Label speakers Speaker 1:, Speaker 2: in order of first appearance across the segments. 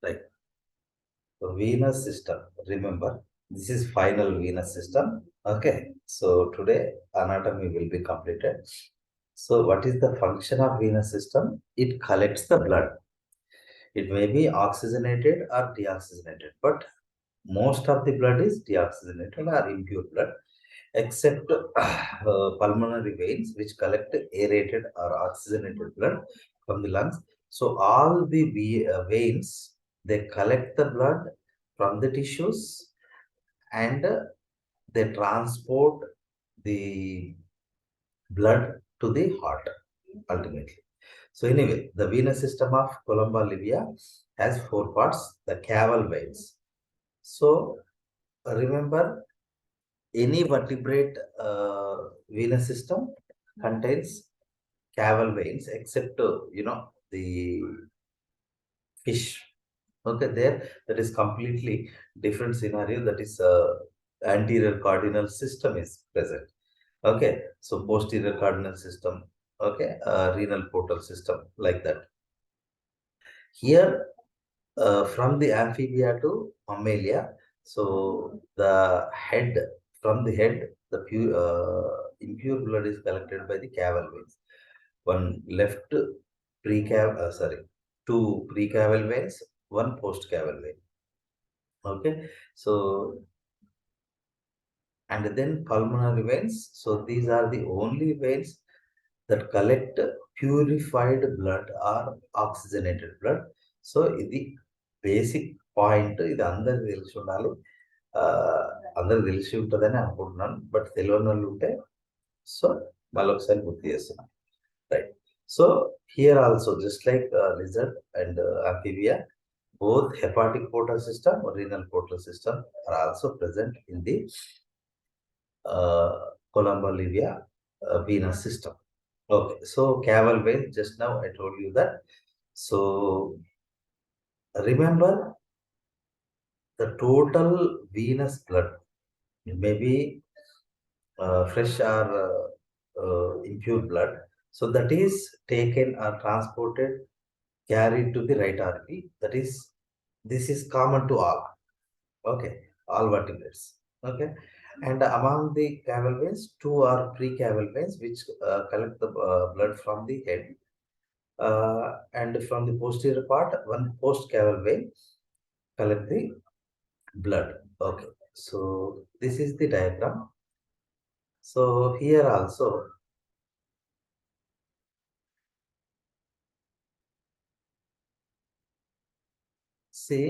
Speaker 1: Right. So venous system. Remember, this is final venous system. Okay. So today anatomy will be completed. So what is the function of venous system? It collects the blood. It may be oxygenated or deoxygenated, but most of the blood is deoxygenated or impure blood, except pulmonary veins, which collect aerated or oxygenated blood from the lungs. So all the veins, they collect the blood from the tissues, and they transport the blood to the heart ultimately. So anyway, the venous system of Columba livia has four parts: the caval veins. So remember, any vertebrate venous system contains caval veins, except the fish. Okay, there that is completely different scenario. That is anterior cardinal system is present. Okay, so posterior cardinal system. Okay, renal portal system, like that. Here, from the amphibia to mammalia, so the head, from the head, the pure impure blood is collected by the caval veins. One left two precaval veins, one postcaval vein. Okay, so and then pulmonary veins. So these are the only veins that collect purified blood or oxygenated blood. So ఇది basic point. ఇది అందరికి తెలిసి ఉండాలి. ఆ, అందరికి తెలిసి ఉంటుందని అనుకుంటున్నాను, బట్ తెలియని వాళ్ళు ఉంటే సో మళ్ళీ ఒకసారి గుర్తు చేస్తున్నాను. Right. So here also just like lizard and amphibia, both hepatic portal system or renal portal system are also present in the Columba livia venous system. Okay, so caval vein, just now I told you that. So remember, the total venous blood, it may be fresh or impure blood. So that is taken or transported, carried to the right artery. That is, this is common to all. Okay, all vertebrates. Okay, and among the caval veins, two are precaval veins, which collect the blood from the head. And from the posterior part, one postcaval vein collect the blood. Okay, so this is the diagram. So here also, see,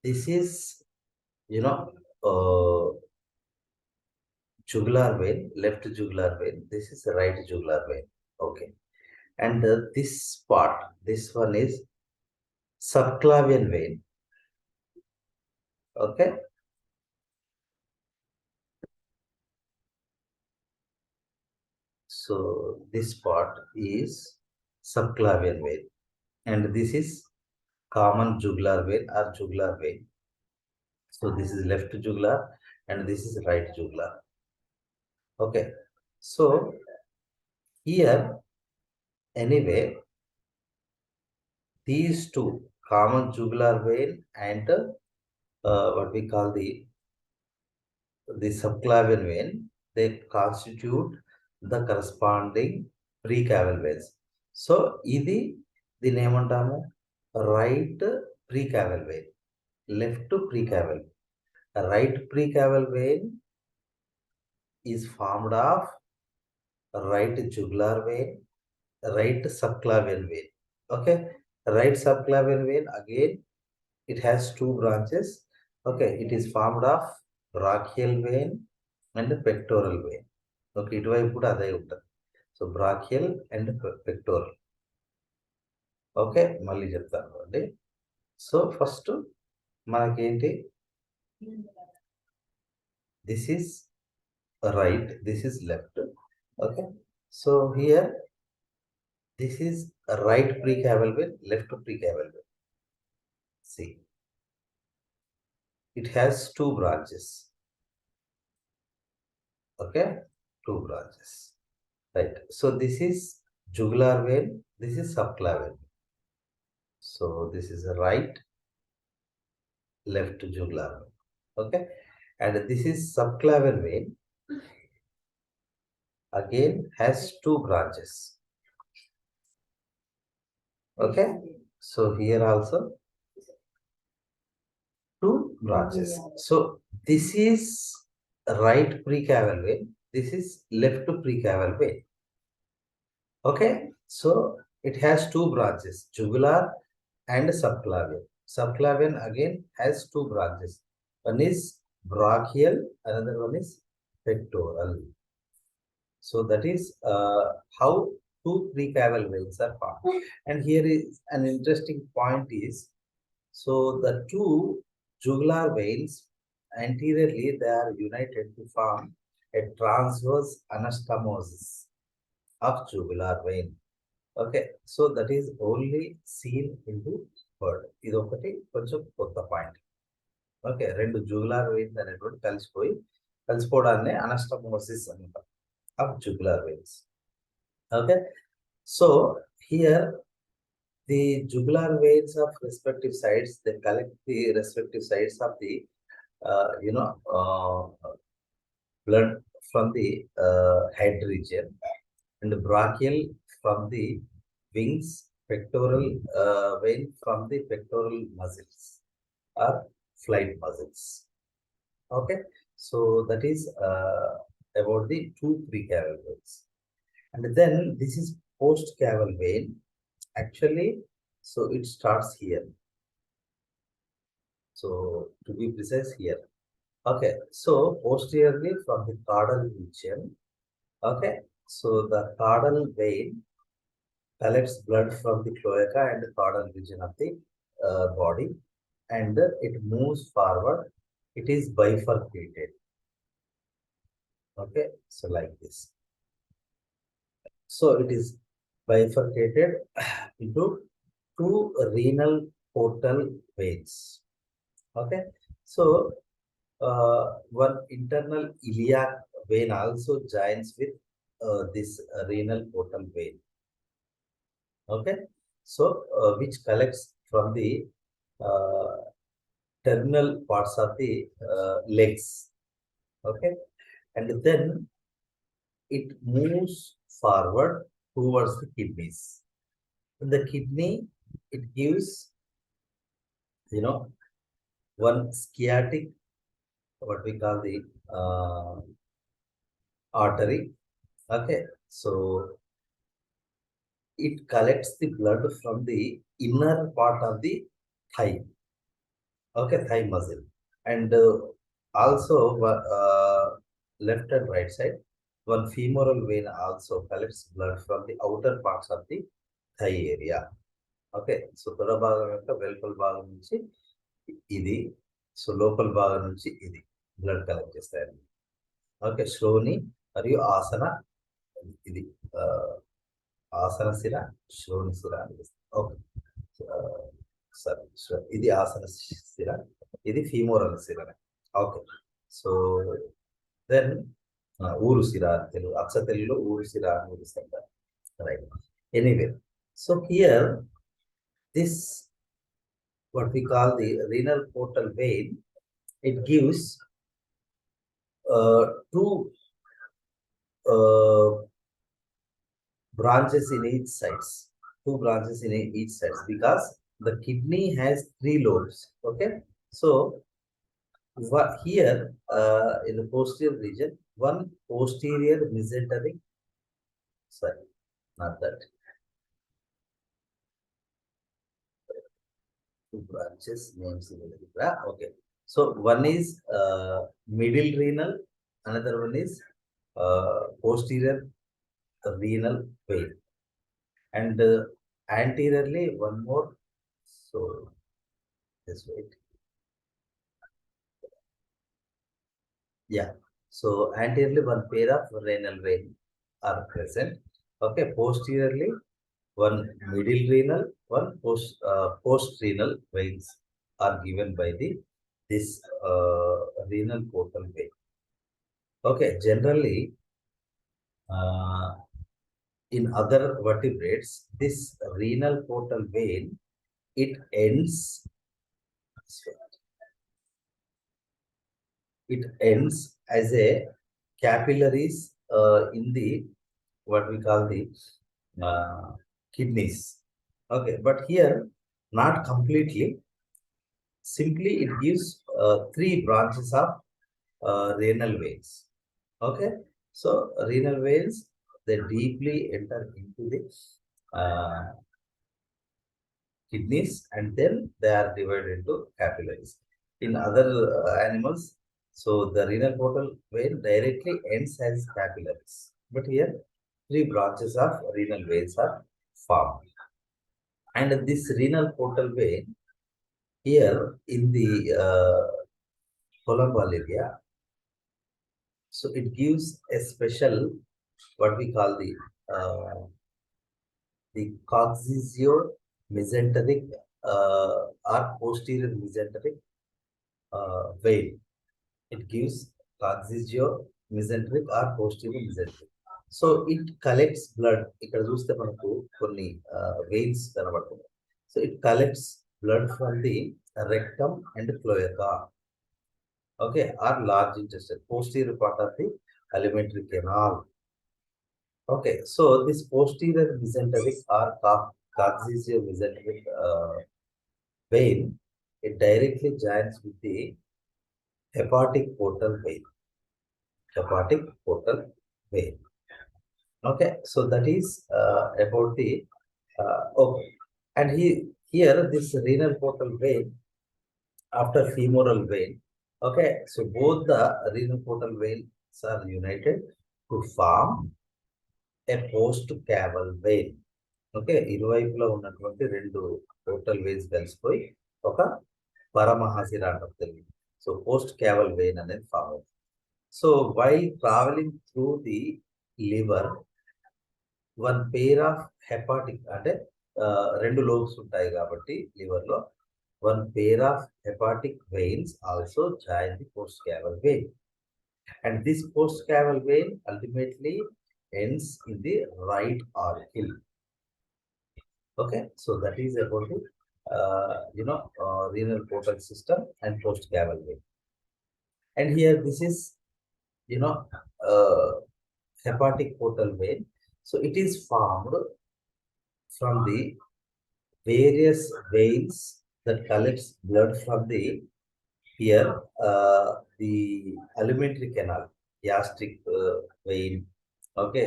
Speaker 1: this is, you know, jugular vein, left jugular vein. This is the right jugular vein. Okay, and this part, this one is subclavian vein. Okay, so this part is subclavian vein, and this is common jugular vein or jugular vein. So this is left jugular and this is right jugular. Okay. So here, anyway, these two, common jugular vein and what we call the subclavian vein, they constitute the corresponding precaval veins. So ఇది దీన్ని ఏమంటాము? Right precaval vein, left precaval. Right precaval vein is formed of right jugular vein, right subclavian vein. Okay, right subclavian vein, again it has two branches. Okay, it is formed of brachial vein and pectoral vein. Okay, ఇటువైపు కూడా అదే ఉంటుంది. So brachial and pectoral. Okay, మళ్ళీ చెప్తాను అండి. So first మనకేంటి, this is right, this is left. Okay, so here this is right precaval vein, left precaval vein. See, it has two branches. Okay, two branches. Right. So this is jugular vein, this is subclavian. So this is a right, left jugular vein. Okay, and this is subclavian vein. Again has two branches. Okay, so here also two branches. So this is right precaval vein. This is left precaval vein. Okay, so it has two branches, jugular and subclavian. Subclavian again has two branches. One is brachial, another one is pectoral. So that is how two precaval veins are formed. And here is an interesting point is, so the two jugular veins anteriorly they are united to form a transverse anastomosis of jugular vein. Okay, so that is only seen in the bird. ఇది ఒకటి కొంచెం కొత్త point. Okay, రెండు jugular veins అనేటువంటి కలిసిపోవడాన్ని అనస్టమోసిస్ అంటారు of jugular veins. Okay, so here the jugular veins of respective sides they collect the respective sides of the blood from the head region, and brachial from the wings, pectoral vein from the pectoral muscles or flight muscles. Okay, so that is about the two precaval veins. And then this is postcaval vein. Actually, so it starts here. So to be precise here. Okay, so posteriorly from the caudal region. Okay, so the caudal vein collects blood from the cloaca and the caudal region of the body, and it moves forward. It is bifurcated. Okay, so like this. So it is bifurcated into two renal portal veins. Okay, so one internal iliac vein also joins with this renal portal vein. Okay, so which collects from the uh, terminal parts of the legs. Okay, and then it moves forward towards the kidneys. In the kidney, it gives one sciatic, what we call the artery. Okay, so it collects the blood from the inner part of the thigh. Okay, thigh muscle, and also left and right side, one femoral vein also collects blood from the outer parts of the thigh area. Okay, so తొడ భాగం యొక్క వెలుపల భాగం నుంచి ఇది, so లోపల భాగం నుంచి ఇది బ్లడ్ కలెక్ట్ చేస్తాయండి. ఓకే, శ్రోణి మరియు ఆసన, ఇది ఆసన శిర, శ్రోణి శిర అని పిలుస్తాం. ఓకే, సరే, ఇది ఆసన శిర, ఇది ఫీమోరల్ శిర. ఓకే, సో దెన్ ఊరు శిర అని తెలుగు, అచ్చ తెలుగులో ఊరు శిర అని పిలుస్తాం. Right, anyway, so here this what we call the renal portal vein, it gives two branches in each sides, because the kidney has three lobes. Okay, so here in the posterior region, one posterior mesenteric, sorry, not that, branches names. Okay, so one is middle renal, another one is posterior renal vein, and anteriorly one more. So just wait. Yeah, so anteriorly one pair of renal vein are present. Okay, posteriorly one middle renal, one post renal veins are given by this renal portal vein. Okay, generally in other vertebrates, this renal portal vein it ends as a capillaries in the what we call the uh, kidneys. Okay, but here not completely. Simply, it gives three branches of renal veins. Okay, so renal veins, they deeply enter into the kidneys and then they are divided into capillaries. In other animals, so the renal portal vein directly ends as capillaries. But here, three branches of renal veins are formed. And this renal portal vein here in the column area, so it gives a special what we call the coxizio mesenteric or posterior mesenteric vein. It gives coxizio mesenteric or posterior mesenteric. So it collects blood. ఇక్కడ చూస్తే మనకు కొన్ని veins కనబడుతుంది. So it collects blood from the rectum and cloaca. Okay, or large intestine, posterior part of the alimentary canal. Okay, so this posterior mesenteric or coxizio mesenteric vein, it directly joins with the hepatic portal vein. Hepatic portal vein. Okay, so that is about the okay, and here this renal portal vein after femoral vein. Okay, so both the renal portal veins are united to form a post caval vein. Okay, ఇరువైపులో ఉన్నటువంటి రెండు portal veins కలిసిపోయి ఒక పరమహాసిర అంటారు తెలుగు. So post caval vein అనేది form అవుతుంది. So while travelling through the liver, one pair of hepatic అంటే రెండు లోబ్స్ ఉంటాయి కాబట్టి లివర్ లో one pair of hepatic veins also join the post caval vein. And this post caval vein ultimately ends in the right auricle. Okay, so that is about the renal portal system and post caval vein. And here this is hepatic portal vein. So it is formed from the various veins that collects blood from the here the alimentary canal, gastric vein, okay,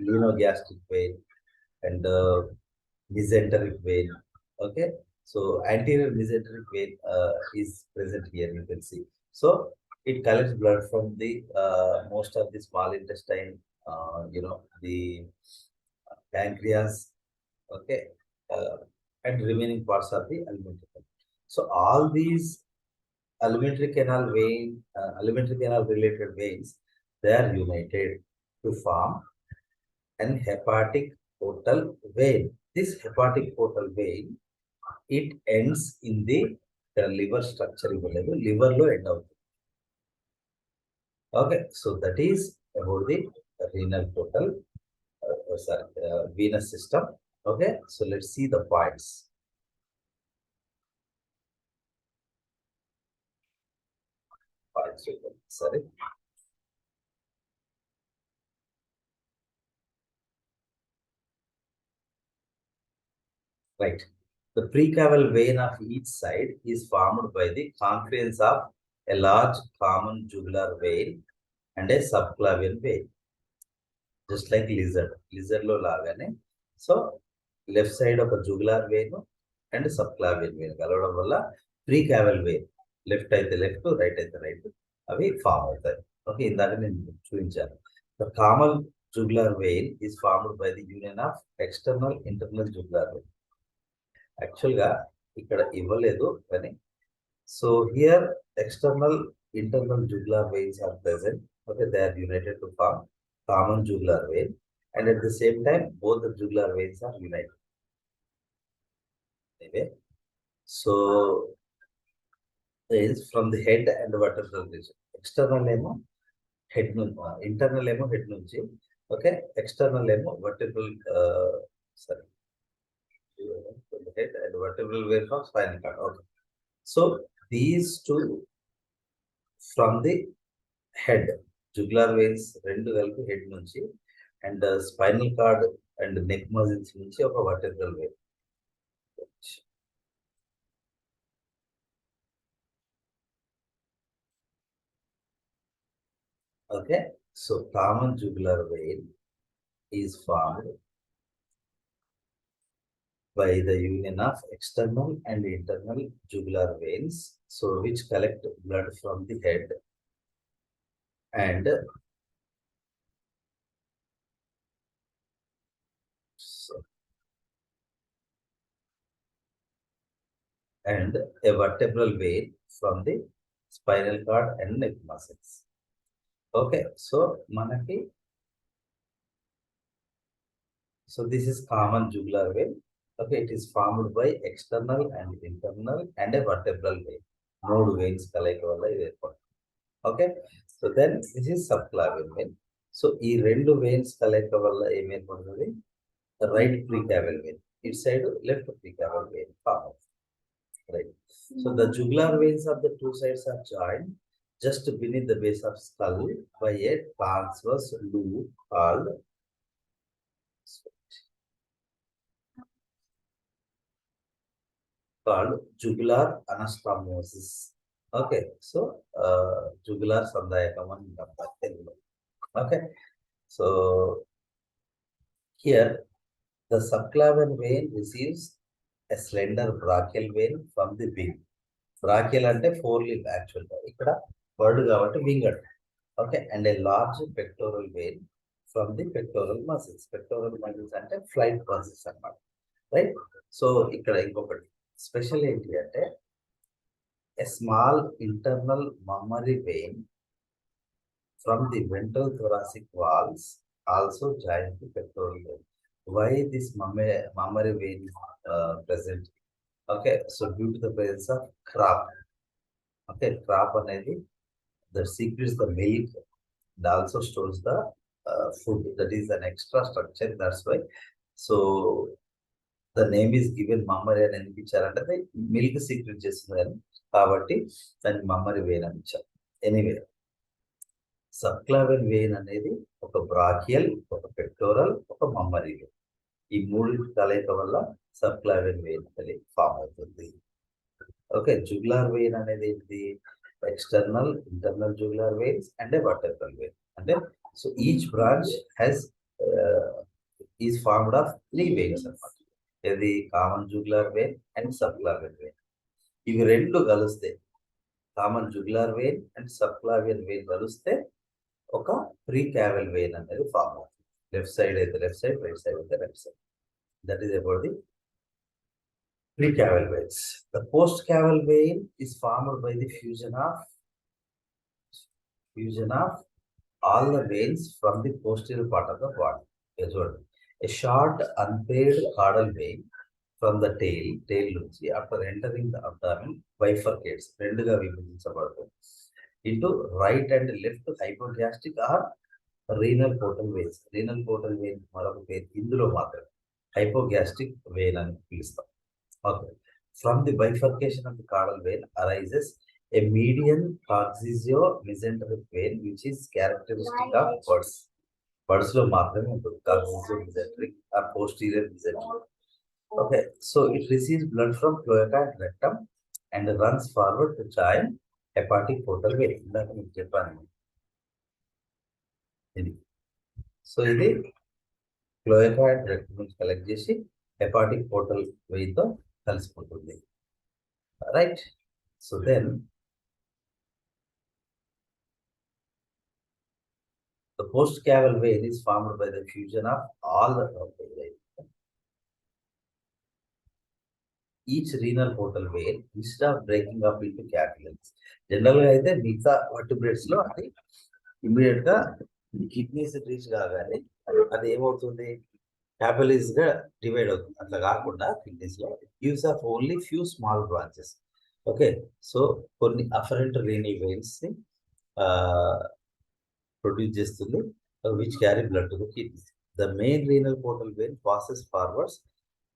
Speaker 1: lienogastric vein, and mesenteric vein. Okay, so anterior mesenteric vein is present here, you can see. So it collects blood from the most of the small intestine, the pancreas, okay, and remaining parts of the alimentary canal. So all these alimentary canal related veins, they are united to form an hepatic portal vein. This hepatic portal vein, it ends in the liver structure. Liver lo end out. Okay, so that is about the renal portal, venous system. Okay, so let's see the points. Sorry. Right. The precaval vein of each side is formed by the confluence of a large common jugular vein and a subclavian vein. Just like lizard. Lizard lo lagane. So left side of a jugular vein and subclavian vein కలవడం వల్ల precaval vein. Left అయితే left, right అయితే right. అవి form అవుతాయి. Okay, ఇందాక నేను చూపించాను. The common jugular vein is formed by the union of external internal jugular vein. యాక్చువల్గా ఇక్కడ ఇవ్వలేదు కానీ, so here external internal jugular veins are present. Okay, they are united to form common jugular vein, and at the same time both the jugular veins are united. Anyway, so is from the head and vertebral region. External emo head నుంచి, internal emo head నుంచి, okay, external emo vertebral sorry, head and vertebral vein from spinal cord. Okay. So these two from the head, jugular veins రెండు కలిపి head నుంచి and spinal cord and neck muscles నుంచి ఒక vertebral vein. Okay, so common jugular vein is formed by the union of external and internal jugular veins, so which collect blood from the head and a vertebral vein from the spinal cord and neck muscles. Okay, so manaki, so this is common jugular vein. Okay, it is formed by external and internal and a vertebral vein. Node veins కలయిక వల్ల ఇది ఏర్పడుతుంది. Okay, so then this is subclavian vein. So ఈ రెండు veins కలయిక వల్ల ఏం ఏర్పడుతుంది? Right precaval vein. Its side left precaval vein form. Right. So the jugular veins of the two sides are joined just beneath the base of skull by a transverse loop called jugular anastomosis. Okay, so jugular sandayakam అని. Okay, so here the subclavian vein receives a slender brachial vein from the wing. Brachial అంటే fore limb actual గా, ఇక్కడ word కాబట్టి wing అంటే. Okay, and a large pectoral vein from the pectoral muscles. Pectoral muscles అంటే flight muscles అన్నమాట. Right. So ఇక్కడ ఇంకొకటి special ఏంటి అంటే a small internal mammary vein from the ventral thoracic walls also join the pectoral vein. Why this mammary vein is present? Okay, so due to the presence of crop. Okay, crop అనేది that secretes the milk and also stores the food. That is an extra structure. That's why. So the name is given mammary అని ఎందుకు ఇచ్చారంటే milk secret చేస్తుంది అని, కాబట్టి దాన్ని mammary vein అని ఇచ్చారు. ఎనీవే, సబ్క్లావియన్ వెయిన్ అనేది ఒక బ్రాకియల్, ఒక పెక్టోరల్, ఒక మమ్మరీ వెయిన్. ఈ మూడు కలయిక వల్ల సబ్క్లావియన్ వెయిన్ అనేది ఫామ్ అవుతుంది. ఓకే, జుగులార్ వెయిన్ అనేది ఏంటి? External, internal jugular veins and a vertebral vein. అంటే so each branch has is formed of 3 veins అన్నమాట. ఇది common jugular vein and subclavian vein. ఇవి రెండు కలిస్తే, common jugular vein and subclavian vein కలిస్తే ఒక ప్రీకావల్ వెయిన్ అనేది ఫామ్ అవుతుంది. లెఫ్ట్ సైడ్ అయితే లెఫ్ట్ సైడ్, రైట్ సైడ్ అయితే right side. That is about the precaval veins. The postcaval vein is formed by the fusion of all the veins from the posterior part of the body. A short unpaired caudal vein from the tail నుంచి after entering the abdomen bifurcates, రెండుగా విభజించబడుతుంది into right and left hypogastric or renal portal veins. Renal portal vein మరొక పేరు ఇందులో మాత్రం hypogastric vein అని పిలుస్తాం. Okay. From the bifurcation of the caudal vein arises a median coxizio-mesenteric vein, which is characteristic of birds. Birds lo maatrame untundi coxizio-mesenteric or posterior mesenteric. Okay, so it receives blood from cloaca and rectum and runs forward to join hepatic portal vein. Indaka meeku cheppanu idi. So idi cloaca and rectum నుంచి collect చేసి hepatic portal vein తో కలిసిపోతుంది. Right. So then the postcaval vein is formed by the fusion of all the each renal portal vein instead of breaking up into capillaries. General గా అయితే మిగతా vertebrates లో అది immediate గా kidneys reach కాగానే అది ఏమవుతుంది, క్యాపిలరీస్ గా డివైడ్ అవుతుంది. అట్లా కాకుండా కిడ్నీస్ లో use of only few small branches. Okay, so కొన్ని అఫరెంట్ రీనల్ వెయిన్స్ ని ప్రొడ్యూస్ చేస్తుంది, which carry blood to the kidneys. The main renal portal vein passes forwards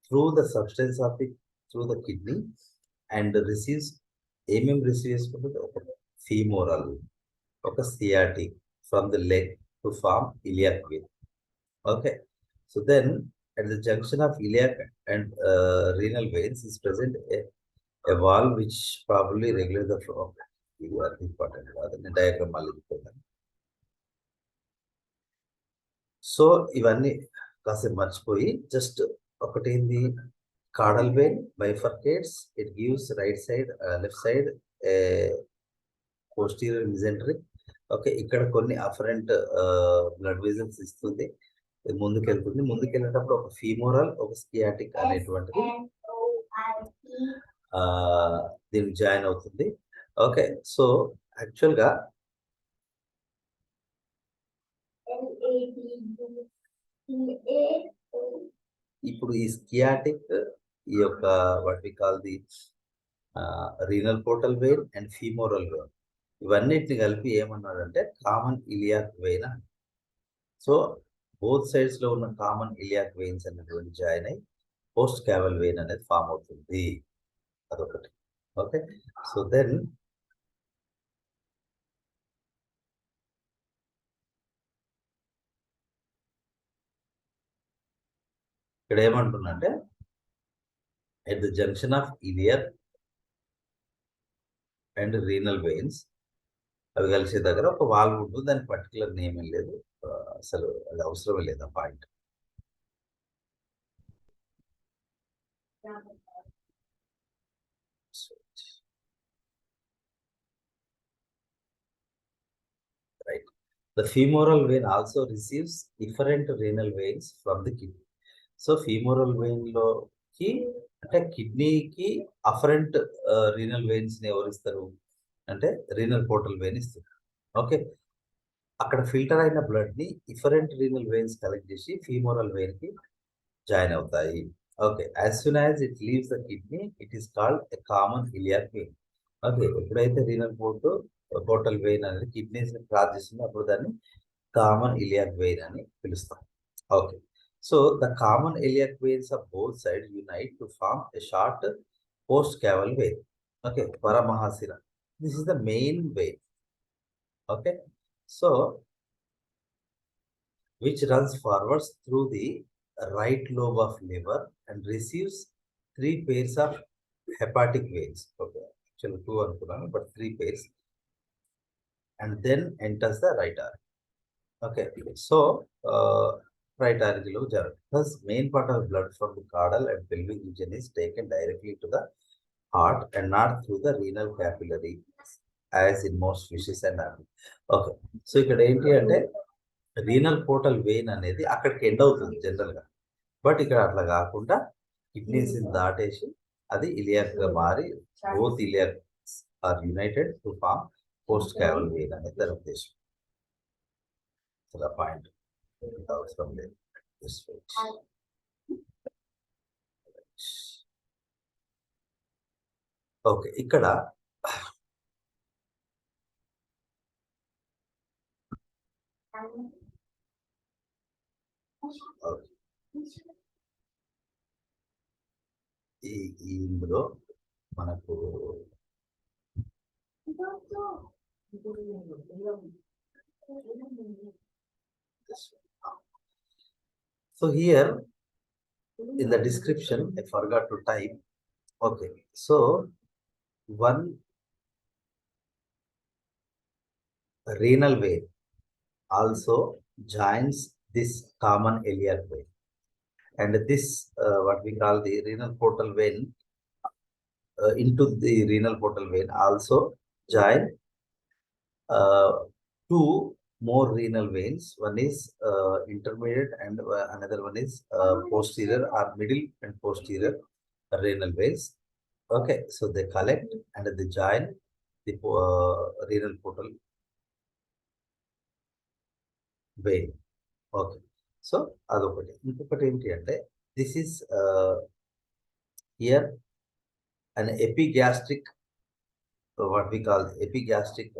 Speaker 1: through the substance of the through the kidney and receives ఏమేమి receive చేసుకుంటుంది, ఒక femoral, ఒక sciatic from the leg to form iliac vein. Okay, so then at the junction of iliac and renal veins is present a valve which probably regulates the flow of blood. ఇది important, అదే diagram మళ్ళీ చెప్తాను. So ఇవన్నీ కాసేపు మర్చిపోయి just ఒకటేంది, caudal vein bifurcates, it gives right side left side posterior mesentery. Okay, ఇక్కడ కొన్ని అఫరెంట్ బ్లడ్ వెజల్స్ ఇస్తుంది, ముందుకెళ్తుంది. ముందుకెళ్ళేటప్పుడు ఒక ఫీమోరల్, ఒక స్కియాటిక్ అనేటువంటిది దీనికి జాయిన్ అవుతుంది. ఓకే, సో యాక్చువల్గా ఇప్పుడు ఈ స్కియాటిక్, ఈ యొక్క what we call the renal portal vein and femoral vein, ఇవన్నిటిని కలిపి ఏమన్నాడంటే common iliac vein. So both sides లో ఉన్న కామన్ ఇలియాక్ వెయిన్స్ అనేటువంటి జాయిన్ అయి పోస్ట్ క్యావల్ వెయిన్ అనేది ఫామ్ అవుతుంది. అదొకటి. ఓకే, సో దెన్ ఇక్కడ ఏమంటున్నంటే at the junction of iliac and renal veins, అవి కలిసే దగ్గర ఒక వాల్వ్ ఉంటుంది, దానికి పర్టికులర్ నేమ్ ఏం లేదు, అసలు అది అవసరమే లేదు ఆ point. Right. The femoral vein also receives different renal veins from the kidney. So femoral vein లోకి అంటే కిడ్నీకి అఫరెంట్ రీనల్ వెయిన్స్ ని ఎవరు ఇస్తారు అంటే రీనల్ పోర్టల్ వెయిన్ ఇస్తారు. ఓకే, అక్కడ ఫిల్టర్ అయిన బ్లడ్ ని డిఫరెంట్ రీనల్ వెయిన్స్ కలెక్ట్ చేసి ఫీమోరల్ వెయిన్ కి జాయిన్ అవుతాయి. Okay, as soon as it leaves the kidney it is called a common iliac vein. Okay, ఎప్పుడైతే రీనల్ పోర్టల్ వెయిన్ అనేది kidneys ని క్రాస్ చేస్తుందో అప్పుడు దాన్ని కామన్ ఇలియాక్ వెయిన్ అని పిలుస్తాం. Okay, so the common iliac veins of both sides unite to form a short post-caval vein. Okay, Paramahasira. This is the main vein. Okay, so which runs forwards through the right lobe of liver and receives 3 pairs of hepatic veins. Okay, actually 2 anukunnanu, but 3 pairs, and then enters the right artery. Okay, so right artery jaradu. Thus, main part of blood from the caudal and pelvic region is taken directly to the heart and not through the renal capillary as in most fishes and animals. Okay, so ఇక్కడ ఏంటి అంటే renal portal vein అనేది అక్కడికి end అవుతుంది general గా, but ఇక్కడ అట్లా కాకుండా కిడ్నీస్ దాటేసి అది ఇలియాక్ గా మారి both iliac are united to form post caval vein అనేది దాని ఉద్దేశం. పాయింట్ అవసరం లేదు. ఓకే, ఇక్కడ ఇందులో మనకు so here in the description I forgot to type. Okay, so one renal vein also joins this common iliac vein, and this what we call the renal portal vein into the renal portal vein also join 2 more renal veins. One is intermediate and another one is posterior or middle and posterior renal veins. Okay, so they collect and they join the renal portal vein. Okay, so adokati. Inkokati enti ante this is here an epigastric, what we call epigastric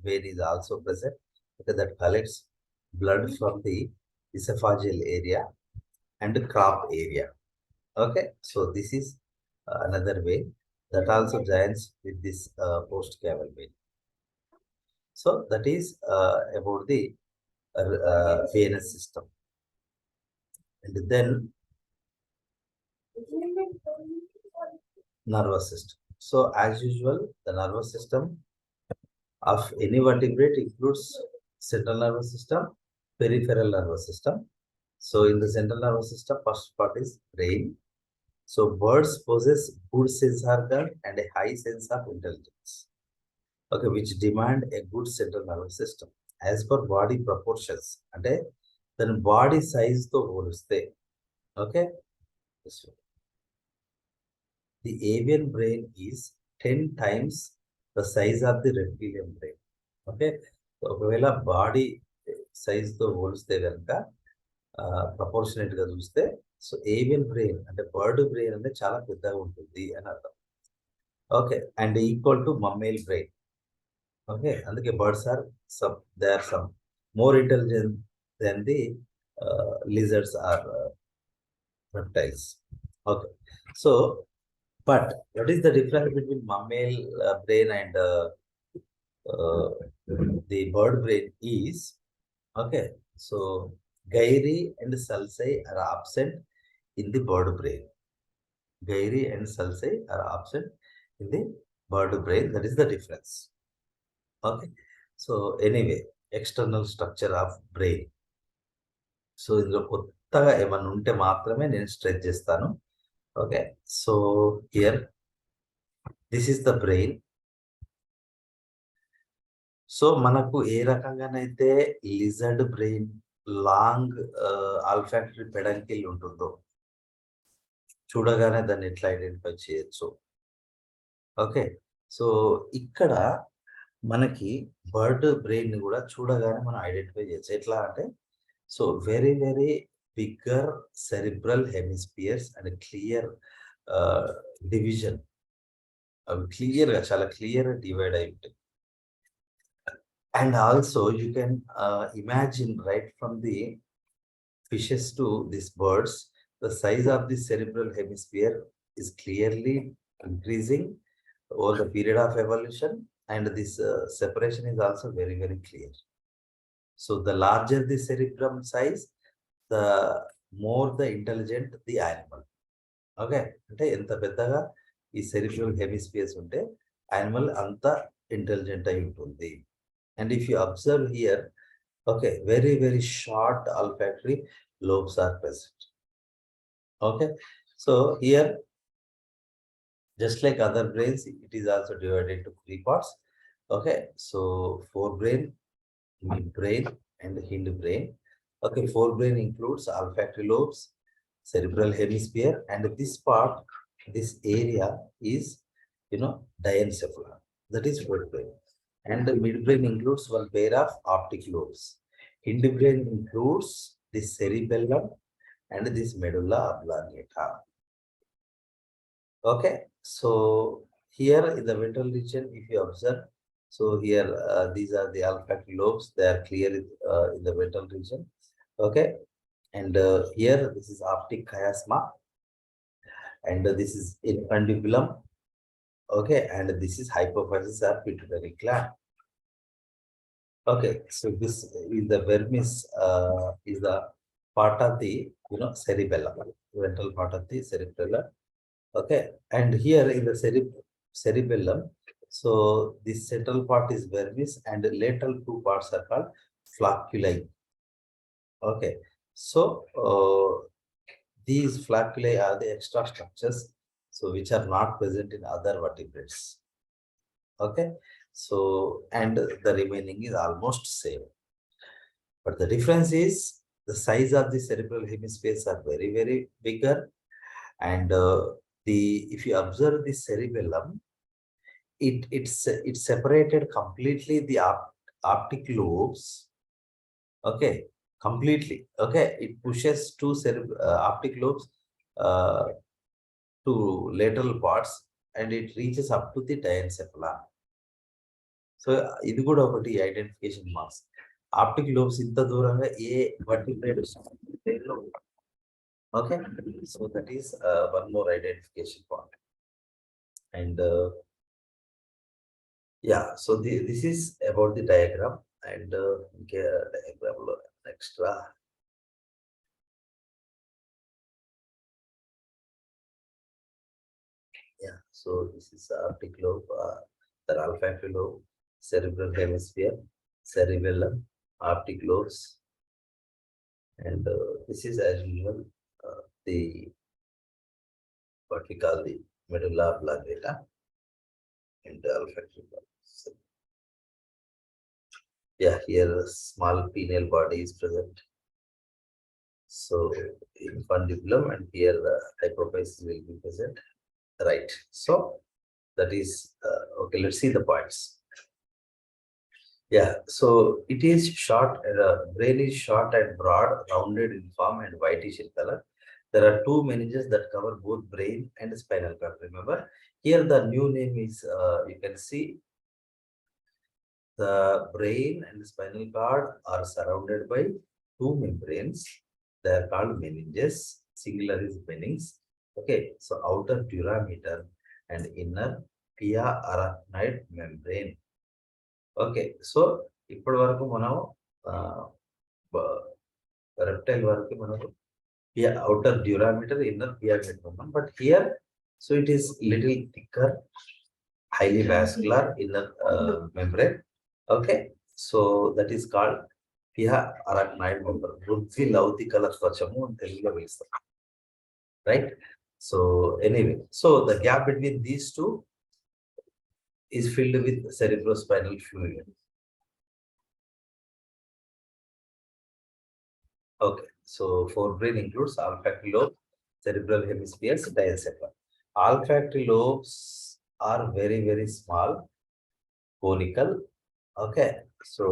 Speaker 1: vein is also present, because that collects blood from the esophageal area and crop area. Okay, so this is another vein that also joins with this postcaval vein. So that is about the venous system. And then nervous system. So as usual, the nervous system of any vertebrate includes central nervous system, peripheral nervous system. So in the central nervous system, first part is brain. So birds possess good sense organ and a high sense of intelligence. Okay, which demand a good central nervous system. As per body proportions, అంటే దాని body size తో పోలిస్తే, okay, the avian brain is 10 times the size of the reptilian brain. Okay, ఒకవేళ body size తో పోలిస్తే కనుక proportionate గా చూస్తే, సో ఏవియన్ బ్రెయిన్ అంటే బర్డ్ బ్రెయిన్ అనేది చాలా పెద్దగా ఉంటుంది అని అర్థం. Okay, and equal to mammal brain. Okay, అందుకే birds are they are some more intelligent than the lizards or reptiles. Okay, so but what is the difference between mammal brain and the bird brain is, okay, so gyri and sulci are absent in the bird brain. Gyri and sulci are absent in the bird brain. That is the difference. Okay, so anyway, external structure of brain. So ఇందులో కొత్తగా ఏమన్నా ఉంటే మాత్రమే నేను stretch చేస్తాను. Okay, so here this is the brain. So మనకు ఏ రకంగానైతే lizard brain long olfactory peduncle ఉంటుందో, చూడగానే దాన్ని ఎట్లా ఐడెంటిఫై చేయొచ్చు. ఓకే, సో ఇక్కడ మనకి బర్డ్ బ్రెయిన్ కూడా చూడగానే మనం ఐడెంటిఫై చేయొచ్చు. ఎట్లా అంటే, so very very bigger cerebral hemispheres and a clear division. అవి క్లియర్ గా, చాలా క్లియర్ డివైడ్ అయి ఉంటాయి. And also you can imagine right from the fishes to these birds, the size of the cerebral hemisphere is clearly increasing over the period of evolution, and this separation is also very very clear. So the larger the cerebrum size, the more the intelligent the animal. Okay, అంటే ఎంత పెద్దగా ఈ cerebral hemispheres ఉంటే animal అంత intelligent అయి ఉంటుంది. And if you observe here, okay, very very short olfactory lobes are present. Okay, so here just like other brains, it is also divided into 3 parts. Okay, so forebrain, midbrain and hindbrain. Okay, forebrain includes olfactory lobes, cerebral hemisphere, and this part, this area is, diencephalon. That is forebrain. And the midbrain includes one pair of optic lobes. Hindbrain includes the cerebellum and this medulla oblongata. Okay, so here in the ventral region, if you observe, so here these are the olfactory lobes. They are clear in the ventral region. Okay, and here this is optic chiasma, and this is infundibulum. Okay, and this is hypophysis or pituitary gland. Okay, so this is the vermis, is the part of the cerebellum, ventral part of the cerebellum. Okay, and here in the cerebellum, so this central part is vermis, and the lateral 2 parts are called flocculi. Okay, so these flocculi are the extra structures, so which are not present in other vertebrates. Okay, so and the remaining is almost same, but the difference is the size of the cerebral hemispheres are very very bigger, and if you observe the cerebellum, it's separated completely the optic lobes. Okay, completely. Okay, it pushes two optic lobes to lateral parts, and it reaches up to the diencephalon. So ఇది కూడా ఒకటి identification marks. Optic lobes ఇంత దూరంగా ఏ vertebrate. Okay, so that is one more identification point. And yeah, so this is about the diagram. And diagram extra. Yeah, so this is optic lobe, the olfactory lobe, cerebral hemisphere, cerebellum, optic lobes, and this is as usual the what we call the medulla oblongata and the olfactory lobe. So, yeah, here a small pineal body is present. So infundibulum, and here the hypophysis will be present. Right. So that is okay. Let's see the points. Yeah, so it is short, brain is short and broad, rounded in form and whitish in color. There are two meninges that cover both brain and spinal cord. Remember, here the new name is, you can see the brain and spinal cord are surrounded by two membranes. They are called meninges. Singular is menings. Okay, so outer durameter and inner pia arachnoid membrane. Okay. So ఇప్పటి వరకు మనం ఆహ్, బ reptile వరకు మనకు outer డ్యూరామీటర్, inner pia mater ఉన్నాం. But here so it is little thicker, highly vascular inner membrane. Okay. So that is called pia arachnoid membrane. వృద్ధి లౌకికల త్వచము అని తెలుగులో పిలుస్తాం. Right. So anyway, so the gap between these two is filled with cerebrospinal fluid. Okay, so forebrain includes olfactory lobe, cerebral hemispheres, diencephalon. Olfactory lobes are very, very small, conical. Okay, so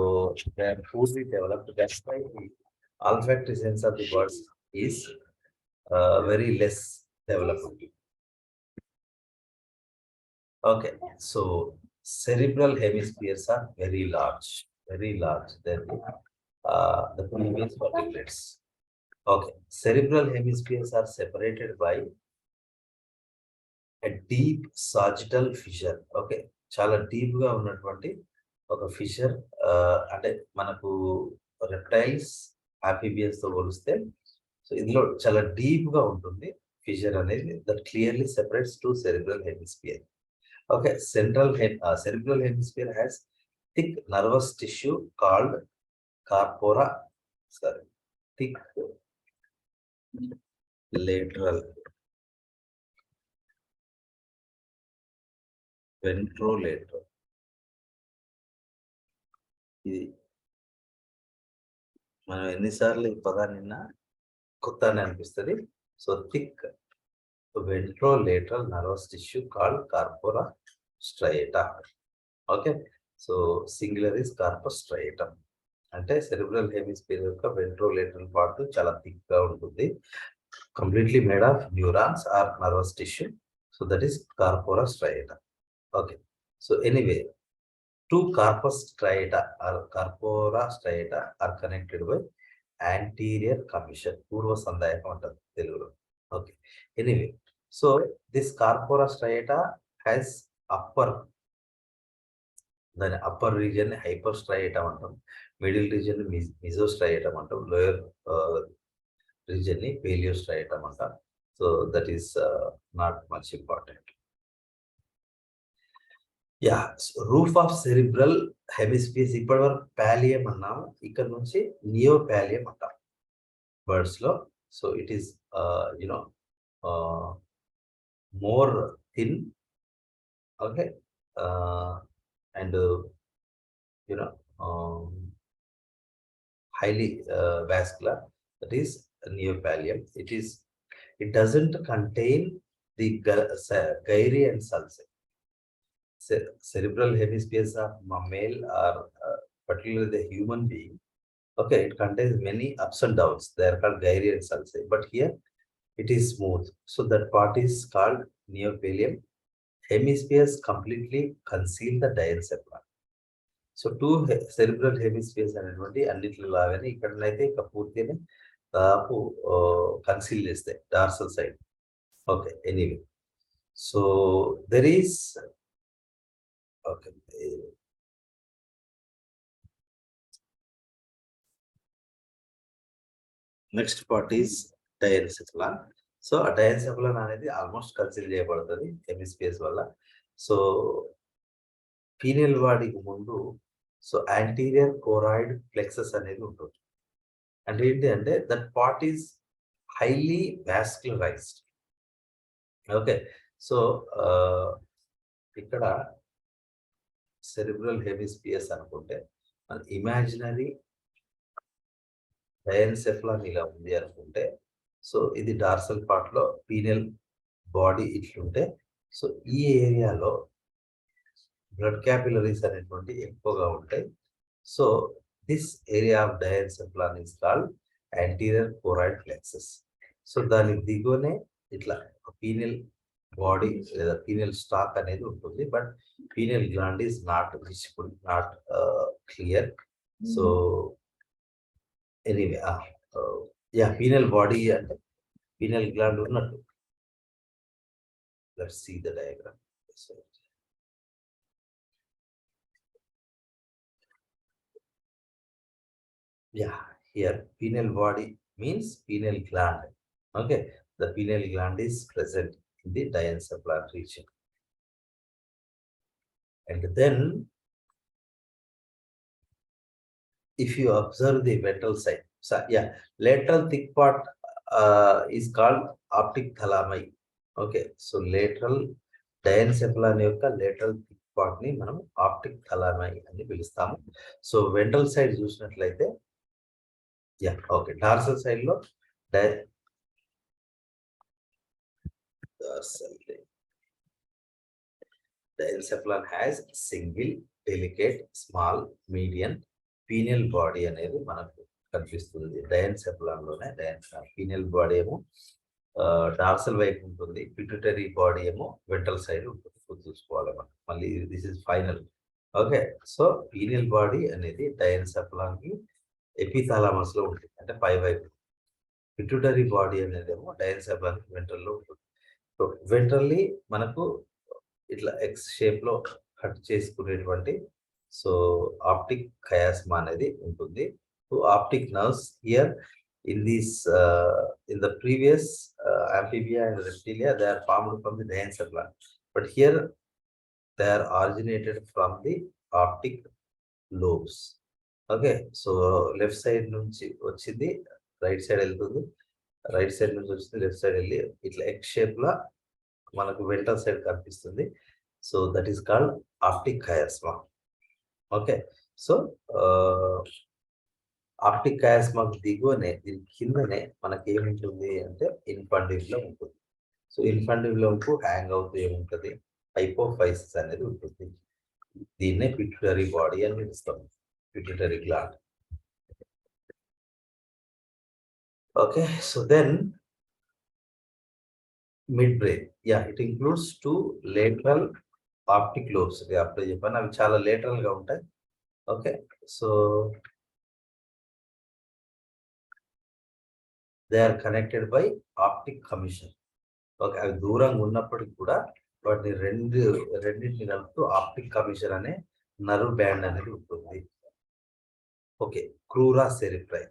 Speaker 1: they are poorly developed. That's why the olfactory sense of the birds is very less developed. Okay, so cerebral hemispheres are very large than the previous vertebrates. Okay, cerebral hemispheres are separated by a deep sagittal fissure. Okay, చాలా deep గా ఉన్నటువంటి ఒక fissure. అంటే మనకు reptiles, amphibians తో పోలిస్తే so ఇందులో చాలా డీప్ గా ఉంటుంది ఫిషర్ అనేది. That clearly separates to cerebral hemisphere. Okay, cerebral hemisphere has thick nervous tissue called corpora, thick lateral ventrolateral. ఇది మనం ఎన్నిసార్లు ఈ పదాన్ని విన్నా కొత్త అని అనిపిస్తుంది. So thick ventrolateral nervous tissue called corpora striata. Okay, so singular is corpus striatum. అంటే సెరిబ్రల్ హెమిస్ఫియర్ యొక్క వెంట్రోలేటరల్ పార్ట్ చాలా థిక్ గా ఉంటుంది, completely made of neurons or nervous tissue. So that is corpora striata. Okay, so anyway, two corpus striata or corpora striata are connected by anterior commissure. పూర్వ సంధాయకం అంటారు తెలుగులో. Okay, anyway, so this corpora striata has upper, దాని upper region hyper striatum అంటాం, middle region meso striatum అంటాం, lower region ని palaeo striatum అంటాం. So that is not much important. Yeah, roof of cerebral hemispheres ఇప్పటి వరకు ప్యాలియం అన్నాము, ఇక్కడ నుంచి నియో ప్యాలియం అంటాం బర్డ్స్ లో. So it is you know more thin. Okay, and highly vascular, that is neopallium. It doesn't contain the gyri and sulci. Cerebral hemispheres of male or particularly the human being, okay, it contains many ups and downs. They are called gyri and sulci, but here it is smooth, so that part is called neopallium. Hemispheres completely conceal the diencephalon. So two cerebral hemispheres అనేటువంటి అన్నింటిలో లాగానే ఇక్కడనైతే ఇక పూర్తిగా దాదాపు conceal చేస్తాయి dorsal side. Okay, anyway, So there is, okay, next part is diencephalon. So ఆ diencephalon అనేది ఆల్మోస్ట్ కన్సిడర్ చేయబడుతుంది హెమిస్పియర్స్ వల్ల. సో పీనియల్ వాడికి ముందు సో యాంటీరియర్ కోరాయిడ్ ప్లెక్సస్ అనేది ఉంటుంది. అంటే ఏంటి అంటే that part is highly vascularized. Okay. So ఇక్కడ సెరిబ్రల్ హెమిస్పియర్స్ అనుకుంటే మన ఇమాజినరీ డయాన్సెఫలాన్ ఇలా ఉంది అనుకుంటే, సో ఇది డార్సల్ పార్ట్ లో పీనియల్ బాడీ ఇట్లుంటే, సో ఈ ఏరియాలో బ్లడ్ క్యాపిలరీస్ అనేటువంటి ఎక్కువగా ఉంటాయి. So this area of diencephalon is called anterior choroid plexus. So దాని దిగువనే ఇట్లా పీనియల్ బాడీ లేదా పీనియల్ స్టాక్ అనేది ఉంటుంది. But pineal gland is not visible, not clear. So anyway pineal body అంటే పీనియల్ గ్లాండ్ ఉన్నట్టు. Let's see the diagram. Here pineal body means pineal gland. Okay, the pineal gland is present in the diencephalon region. And then if you observe the ventral side, so lateral thick part is called optic thalami. Okay, so lateral diencephalon యొక్క lateral thick part ని మనం optic thalami అని పిలుస్తాము. So ventral side చూసినట్లయితే okay, dorsal side లో diencephalon has single, delicate, small, median pineal body అనేది మనకు కనిపిస్తుంది. డయాన్సెఫలాన్ లోనే పీనియల్ బాడీ ఏమో డార్సల్ వైపు ఉంటుంది, పిట్యూటరీ బాడీ ఏమో వెంట్రల్ సైడ్ ఉంటుంది. చూసుకోవాలి మనం మళ్ళీ. This is final. Okay. So pineal body అనేది డయాన్సెఫలాన్ కి ఎపిథాలమస్ లో ఉంటుంది, అంటే పై వైపు. పిట్యూటరీ బాడీ అనేది ఏమో డయాన్సెఫలాన్ వెంట్రల్ లో ఉంటుంది. సో వెంట్రల్లీ మనకు ఇట్లా ఎక్స్ షేప్ లో కట్ చేసుకునేటువంటి సో ఆప్టిక్ కయాస్మా అనేది ఉంటుంది. So optic nerves here in this in the previous amphibia and reptilia, they are formed from the diencephalon, but here they are originated from the optic lobes. Okay, so left side నుంచి వచ్చింది right side వెళ్తుంది, right side నుంచి వచ్చింది left side వెళ్ళి ఇట్లా X shape లా మనకు ventral side కనిపిస్తుంది. So that is called optic chiasma. Okay. So optic కయాస్మాకు దిగువనే దీని కిందనే మనకి ఏముంటుంది అంటే ఇన్ఫాండిబులం ఉంటుంది. సో ఇన్ఫాండిబులంకు హ్యాంగ్ అవుతూ ఏముంటుంది, హైపోఫైసిస్ అనేది ఉంటుంది. దీన్నే పిట్యూటరీ బాడీ అని పిలుస్తాం, pituitary gland. Okay. So then mid brain, it includes 2 lateral optic lobes. అప్పుడే చెప్పాను, అవి చాలా లేటరల్ గా ఉంటాయి. Okay. So they are connected by optic commission. Okay, అవి దూరంగా ఉన్నప్పటికీ కూడా వాటిని రెండింటిని కలుపుతూ ఆప్టిక్ కమిషన్ అనే నర్వ్ బ్యాండ్ అనేది ఉంటుంది. Okay. Crura cerebri,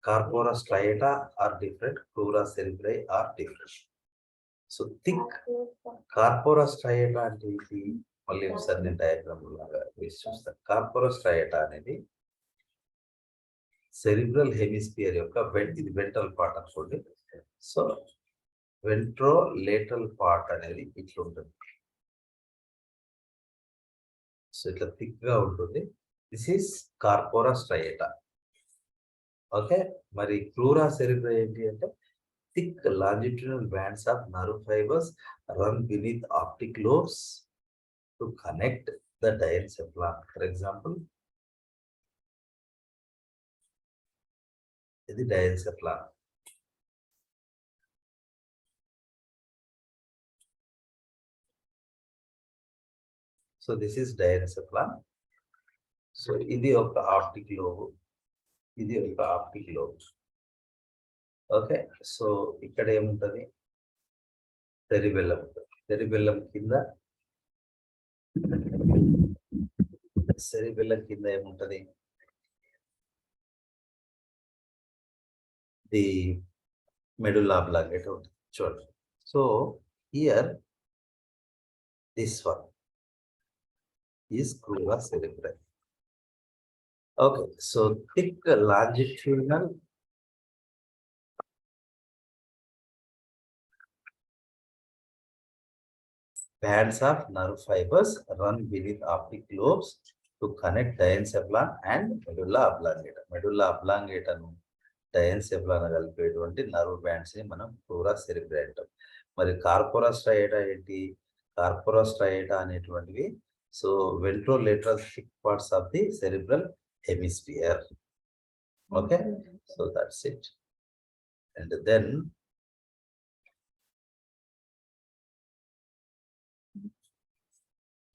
Speaker 1: corpora striata are different, crura cerebri are different. So thick corpora striata అంటే ఇది మళ్ళీ ఒకసారి నేను డయాగ్రామ్ లాగా వేసి చూస్తాను. కార్పోరా స్ట్రయేటా అనేది సెరిబ్రల్ హెమిస్పియర్ యొక్క ఇది వెంట్రల్ పార్ట్ అనుకోండి. సో వెంట్రో లేటరల్ పార్ట్ అనేది ఇట్లా ఉంటుంది. సో ఇట్లా థిక్ గా ఉంటుంది. This is corpora striata. Okay. మరి క్రూరా సెరిబ్రై ఏంటి అంటే thick longitudinal bands of nerve fibers run beneath optic lobes to connect the diencephalon. For example, ఇది diencephalon. So this is diencephalon. So ఇది ఒక ఆప్టిక్ లోబ్, ఇది ఒక ఆప్టిక్ లోబ్. ఓకే. సో ఇక్కడ ఏముంటుంది, సెరిబెల్లం ఉంటుంది. సెరిబెల్లం కింద ఏముంటది? ది మెడుల్లా ఆబ్లాంగేటా ఉంటుంది. చూడండి. So here this one is crura cerebri. Okay, so thick longitudinal bands of nerve fibers run beneath optic lobes to connect diencephalon and medulla oblongata. Medulla oblongata ను డయన్సెఫలాన్ కలిపేటువంటి nerve bands ని మనం క్రూరా సెరిబ్రి అంటాం. మరి కార్పోరా స్ట్రయేటా ఏంటి? Corpora striata అనేటువంటివి so ventrolateral thick parts of the cerebral hemisphere. Okay, so that's it. And then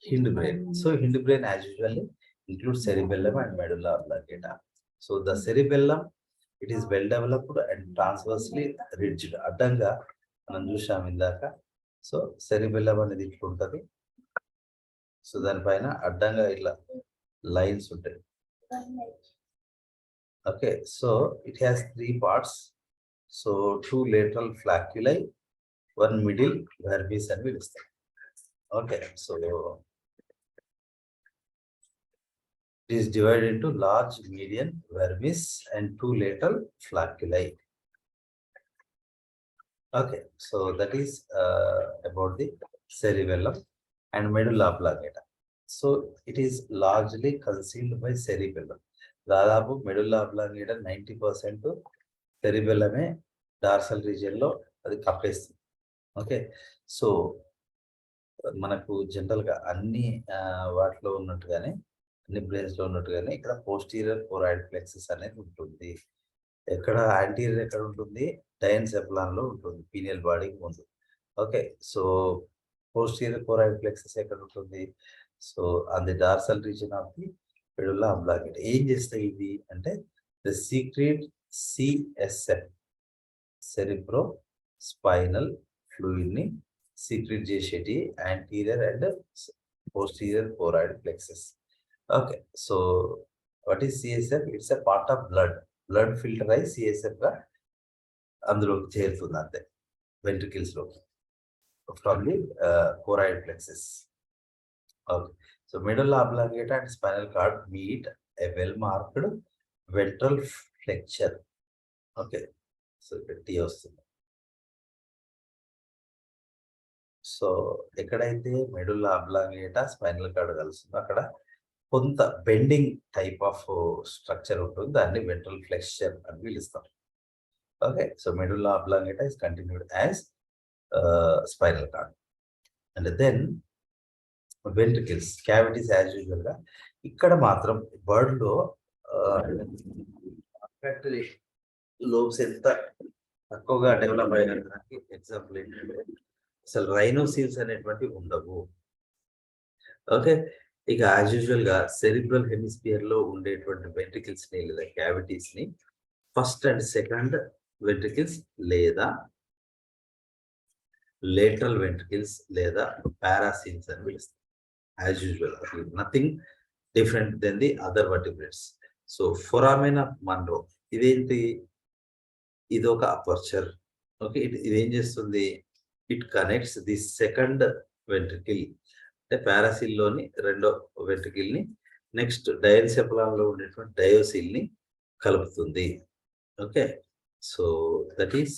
Speaker 1: hindbrain. So hindbrain as usually includes cerebellum and medulla oblongata. So the cerebellum, it is well developed and transversely ridged. అడ్డంగా మనం చూసాం ఇందాక. So cerebellum అనేది ఇట్లా ఉంటుంది. So దానిపైన అడ్డంగా ఇట్లా లైన్స్ ఉంటాయి. Okay, so it has 3 parts. So 2 lateral flaculi, 1 middle vermis అని పిలుస్తాం. Okay, so it is divided into large median vermis and 2 lateral flaculi. Okay, so that is about the cerebellum and medulla oblongata. So it is largely concealed by cerebellum. దాదాపు medulla oblongata 90% సెరిబెల్లమే dorsal region లో అది కప్పేస్తుంది. Okay, so మనకు general గా అన్ని వాటిలో ఉన్నట్టుగానే అన్ని brains లో ఉన్నట్టుగానే ఇక్కడ పోస్టీరియర్ కోరాయిడ్ ప్లెక్సస్ అనేది ఉంటుంది. ఎక్కడ యాంటీరియర్ ఎక్కడ ఉంటుంది? డయన్సెఫలాన్ లో ఉంటుంది, పీనియల్ బాడీకి ముందు. Okay, so posterior choroid plexus ఎక్కడ ఉంటుంది? So on the dorsal region of the medulla oblongata. ఏం చేస్తాయి ఇవి అంటే the secret CSF cerebro spinal fluid ని సీక్రెట్ చేసేటి anterior and posterior choroid plexus. Okay, so what is CSF? It's a part of blood filter అయి CSF గా అందులోకి చేరుతుంది అంతే, వెంట్రికల్స్ లోకి from the choroid plexus. Okay, so medulla oblongata and spinal cord meet a well marked ventral flexure. Okay, so ఇక్కడ tea వస్తుంది. So ఎక్కడైతే medulla oblongata spinal cord కలుస్తుందో అక్కడ కొంత బెండింగ్ టైప్ ఆఫ్ స్ట్రక్చర్ ఉంటుంది, దాన్ని వెంట్రల్ ఫ్లెక్చర్ అని పిలుస్తాం. Okay, so medulla oblongata is continued as spinal cord. And then ventricles cavities as usual గా ఇక్కడ మాత్రం బర్డ్ లో లోబ్స్ ఎంత తక్కువగా డెవలప్ అయినడానికి ఎగ్జాంపుల్ ఏంటంటే అసలు రైనోసీల్స్ అనేటువంటి ఉండవు. ఓకే, ఇక యాజ్ యూజువల్ గా సెరిబ్రల్ హెమిస్ఫియర్ లో ఉండేటువంటి వెంట్రికల్స్ ని లేదా క్యావిటీస్ ని ఫస్ట్ అండ్ సెకండ్ వెంట్రికల్స్ లేదా లేటరల్ వెంట్రికల్స్ లేదా పారాసీల్స్ అని పిలుస్తాం. As usual nothing different then the other vertebrates. So foramen of Monro ఇదేంటి? ఇది ఒక అపర్చర్. ఓకే, ఇదేం చేస్తుంది? It connects the second ventricle అంటే పారాసిల్ లోని రెండో వెంట్రికిల్ ని నెక్స్ట్ డయన్సెఫలాన్ లో ఉండేటువంటి డయోసిల్ ని కలుపుతుంది. Okay, so that is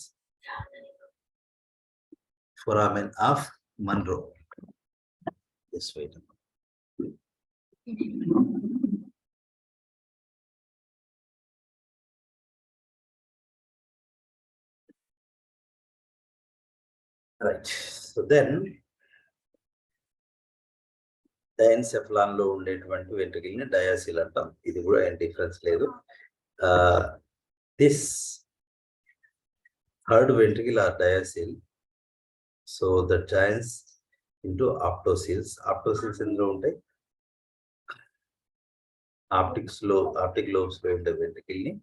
Speaker 1: foramen of Monroe. Just wait a moment. Right. So then డయన్సెఫలాన్ లో ఉండేటువంటి వెంట్రికల్ ని డయాసిల్ అంటాం. ఇది కూడా ఏం డిఫరెన్స్ లేదు. This third ventricle or diacoel. So that joins into optocoels. Optocoels ఎందులో ఉంటాయి? ఆప్టిక్ లోబ్స్ లో ఉండే వెంట్రికల్ ని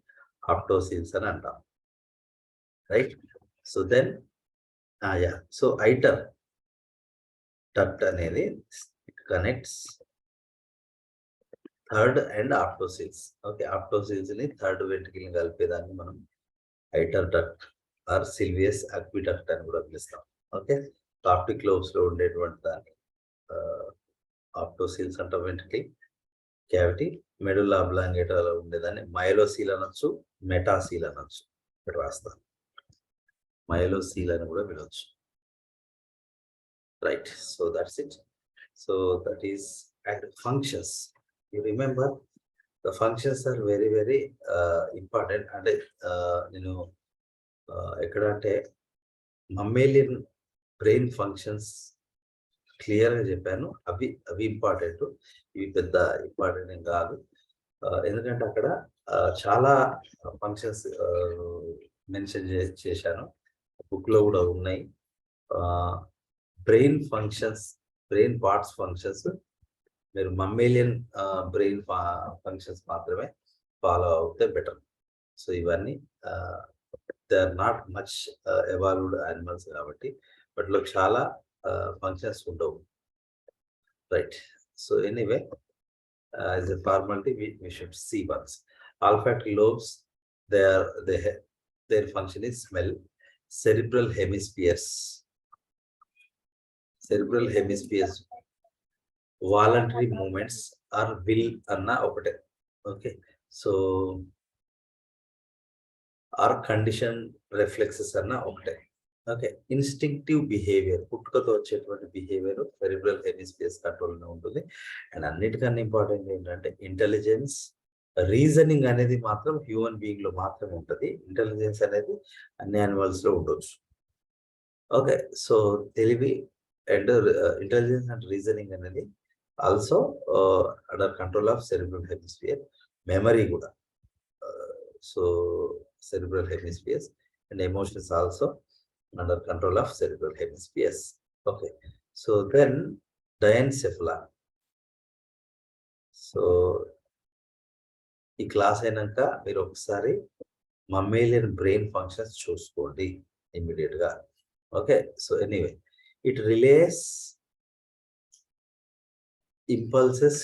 Speaker 1: ఆప్టోసిల్స్ అని అంటాం. రైట్. సో దెన్ సో ఐటర్ duct అనేది connects థర్డ్ అండ్ ఆప్టోసిల్స్. ఓకే, ఆప్టోసిల్స్ ని థర్డ్ వెంట్రికల్ ని కలిపేదాన్ని మనం ఐటర్ డక్ట్ ఆర్ సిల్వియస్ అక్విడక్ట్ అని కూడా పిలుస్తాం. ఓకే, ఆప్టిక్ లోబ్స్ లో ఉండేటువంటి దాన్ని ఆప్టోసిల్స్ అంటాం. వెంట్రికల్ క్యావిటీ మెడుల్లా అబ్లాంగేటాలో ఉండేదాన్ని మైలోసీల్ అనొచ్చు, మెటాసీల్ అనొచ్చు. ఇక్కడ రాస్తాను, మైలోసీల్ అని కూడా పిలవచ్చు. Right, so that's it. So that is and functions. You remember the functions are very very important. అంటే నేను ఎక్కడ అంటే మమ్మేలియన్ బ్రెయిన్ ఫంక్షన్స్ క్లియర్గా చెప్పాను. అవి ఇంపార్టెంట్, ఇవి పెద్ద ఇంపార్టెంట్ ఏం కాదు. ఎందుకంటే అక్కడ చాలా ఫంక్షన్స్ మెన్షన్ చేశాను, బుక్లో కూడా ఉన్నాయి. Brain functions, brain parts functions మీరు మమ్మేలియన్ బ్రెయిన్ ఫంక్షన్స్ మాత్రమే ఫాలో అవుతే బెటర్. సో ఇవన్నీ they are not much evolved animals కాబట్టి వాటిలో చాలా ఫంక్షన్స్ ఉండవు. Right, so anyway as a formality we should see once. Olfactory lobes, their function is smell. Cerebral hemispheres voluntary movements or will అన్న ఒకటే. Okay, so or condition reflexes అన్న ఒకటే. Okay, instinctive behaviour, పుట్టుకతో వచ్చేటువంటి behaviour cerebral hemispheres కంట్రోల్లోనే ఉంటుంది. And అన్నిటికన్నా important ఏంటంటే intelligence, reasoning అనేది మాత్రం హ్యూమన్ బీయింగ్ లో మాత్రమే ఉంటుంది. ఇంటెలిజెన్స్ అనేది అన్ని యానిమల్స్ లో ఉండొచ్చు. ఓకే, సో తెలివి అండ్ ఇంటెలిజెన్స్ అండ్ రీజనింగ్ అనేది also under control of cerebral hemisphere. Memory కూడా so cerebral hemispheres and emotions also under control of cerebral hemispheres. Okay, so then diencephala. So ఈ class అయినాక మీరు ఒకసారి mammalian brain functions చూసుకోండి immediate గా. Okay, so anyway it relays impulses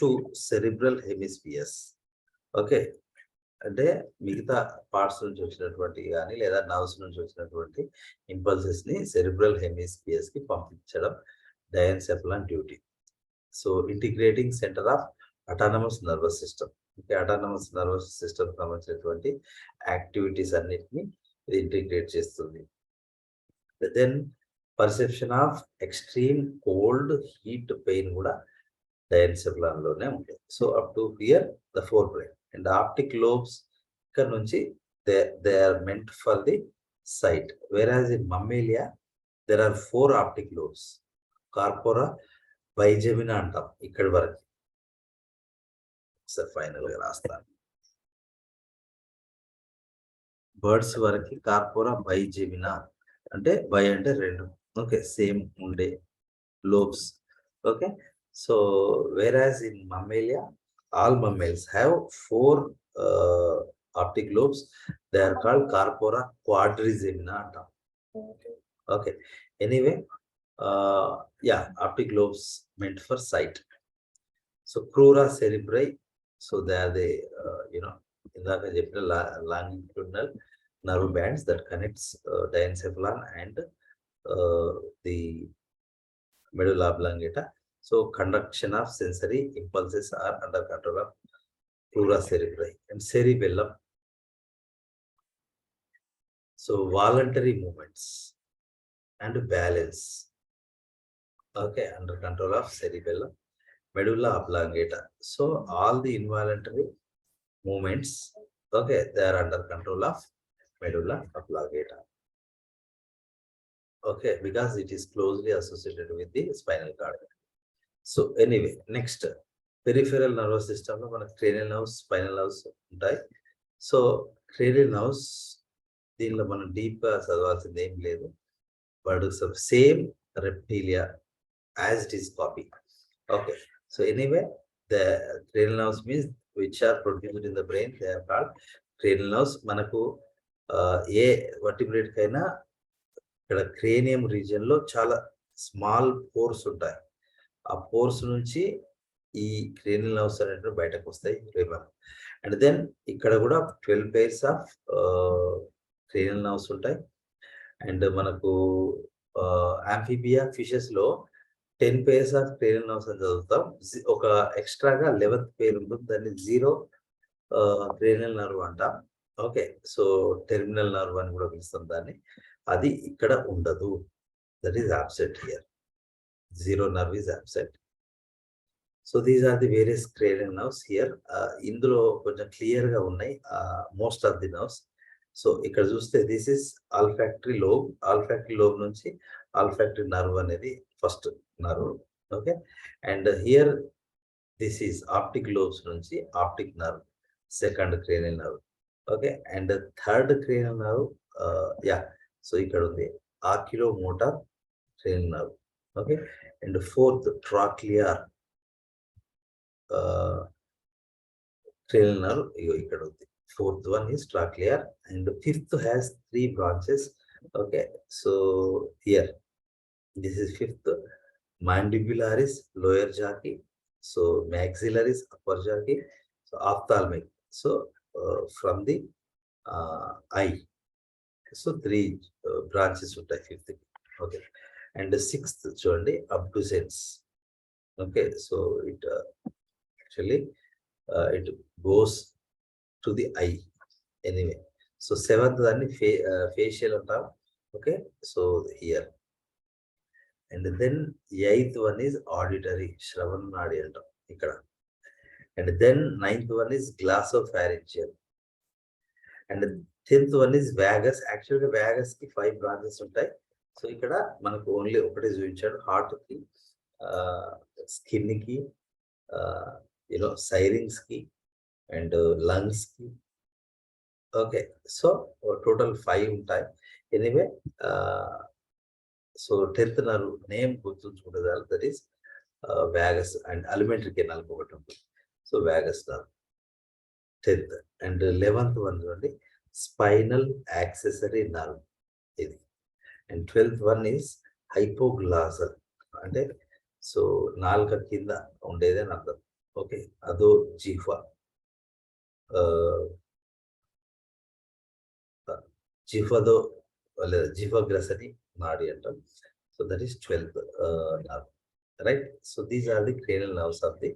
Speaker 1: to cerebral hemispheres. Okay, అంటే మిగతా parts నుంచి వచ్చినటువంటి కానీ లేదా నర్వ్స్ నుంచి వచ్చినటువంటి ఇంపల్సెస్ ని సెరిబ్రల్ హెమిస్ఫియర్స్ కి పంపించడం diencephalon duty. So integrating center of autonomous nervous system. Autonomous nervous system సంబంధించినటువంటి యాక్టివిటీస్ అన్నిటిని ఇది ఇంటిగ్రేట్ చేస్తుంది. Then perception of extreme cold, heat, pain కూడా డయాన్సెఫలాన్ లోనే ఉంటాయి. So up to here the fore brain and optic lobes ఇక్కడ నుంచి they are meant for the sight, whereas in mammalia there are 4 optic lobes. కార్పోరా, బైజెమినా అంటాం ఇక్కడి వరకు. Sir final గా రాస్తాను, బర్డ్స్ వరకు కార్పోరా, బైజెమినా అంటే బై అంటే 2, ఓకే, సేమ్ ఉండే lobes. Okay, so whereas in mammalia all mammals have 4 optic lobes. They are called corpora quadrigemina antam. Okay, anyway, yeah, optic lobes meant for sight. So crura cerebri, so they are the indaka cheppina longitudinal nerve bands that connects diencephalon and the medulla oblongata. So conduction of sensory impulses are under control of crura cerebri and cerebellum. So voluntary movements and balance, okay, under control of cerebellum, medulla oblongata. So all the involuntary movements, okay, they are under control of medulla oblongata. Okay, because it is closely associated with the spinal cord. So anyway, next peripheral nervous system లో మనకు cranial nerves, spinal nerves ఉంటాయి. So cranial nerves దీనిలో మనం deep గా చదవాల్సింది ఏం లేదు, but same reptilia as it is copy. Okay, so anyway the cranial nerves means which are produced in the brain, they are called cranial nerves. మనకు ఏ vertebrate కైనా ఇక్కడ క్రేనియం రీజియన్ లో చాలా స్మాల్ పోర్స్ ఉంటాయి. ఆ పోర్స్ నుంచి ఈ క్రేనియల్ నర్వ్స్ అనేటివి బయటకు వస్తాయి. అండ్ దెన్ ఇక్కడ కూడా 12 pairs ఆఫ్ క్రేనియల్ నర్వ్స్ ఉంటాయి. అండ్ మనకు ఆంఫిబియా ఫిషెస్ లో 10 pairs ఆఫ్ క్రేనియల్ నర్వ్స్ అని చదువుతాం. ఒక ఎక్స్ట్రాగా 11th పేర్ ఉంటుంది. దాన్ని జీరో క్రేనియల్ నర్వ్ అంటాం. ఓకే, సో టెర్మినల్ నర్వ్ అని కూడా పిలుస్తాం దాన్ని. అది ఇక్కడ ఉండదు. That is absent here. Zero nerve is absent. So these are the various cranial nerves here. ఇందులో కొంచెం క్లియర్ గా ఉన్నాయి most of the nerves. So ఇక్కడ చూస్తే this is olfactory lobe. Olfactory lobe నుంచి ఆల్ఫాక్టరీ నర్వ్ అనేది first nerve. Okay, and here this is optic lobes నుంచి optic nerve, second cranial nerve. Okay, and third cranial nerve so ఇక్కడ ఉంది oculomotor cranial nerve. Okay, and fourth trochlear cranial nerve ఇక్కడ ఉంది. Fourth one is trochlear and fifth has 3 branches. Okay, so here this is fifth. Mandibularis lower jaw, so maxillaris upper jaw, so ophthalmic, so from the eye, so 3 branches ఉంటాయి fifth. Okay, and the sixth చూడండి abducens. Okay, so it actually it goes to the eye anyway. So seventh దాన్ని facial అంటాం. Okay, so here, and then eighth one is auditory, శ్రవణ నాడి అంటాం ఇక్కడ. And then ninth one is glossopharyngeal, and 10th one is vagus. Actually vagus కి 5 branches ఉంటాయి. So ఇక్కడ మనకు ఓన్లీ ఒకటే చూపించాడు, హార్ట్ కి, స్కిన్ కి, సైరింగ్స్ కి అండ్ లంగ్స్ కి. ఓకే, సో టోటల్ 5 ఉంటాయి. Anyway, so 10th nerve name గుర్తుంచుకుంటే that is vagus. And alimentary canal ఒకటి ఉంటుంది. So vagus nerve 10th. And 11th one చూడండి, స్పైనల్ యాక్సెసరీ నర్వ్ ఇది. And 12th one is hypoglossal, అంటే సో నాలుక కింద ఉండేది అని అర్థం. ఓకే, అదో జీఫా, జీఫాదో లేదా జీఫాగ్రసని నాడి అంటాం. So that is 12th nerve, right? So these are the cranial nerves of the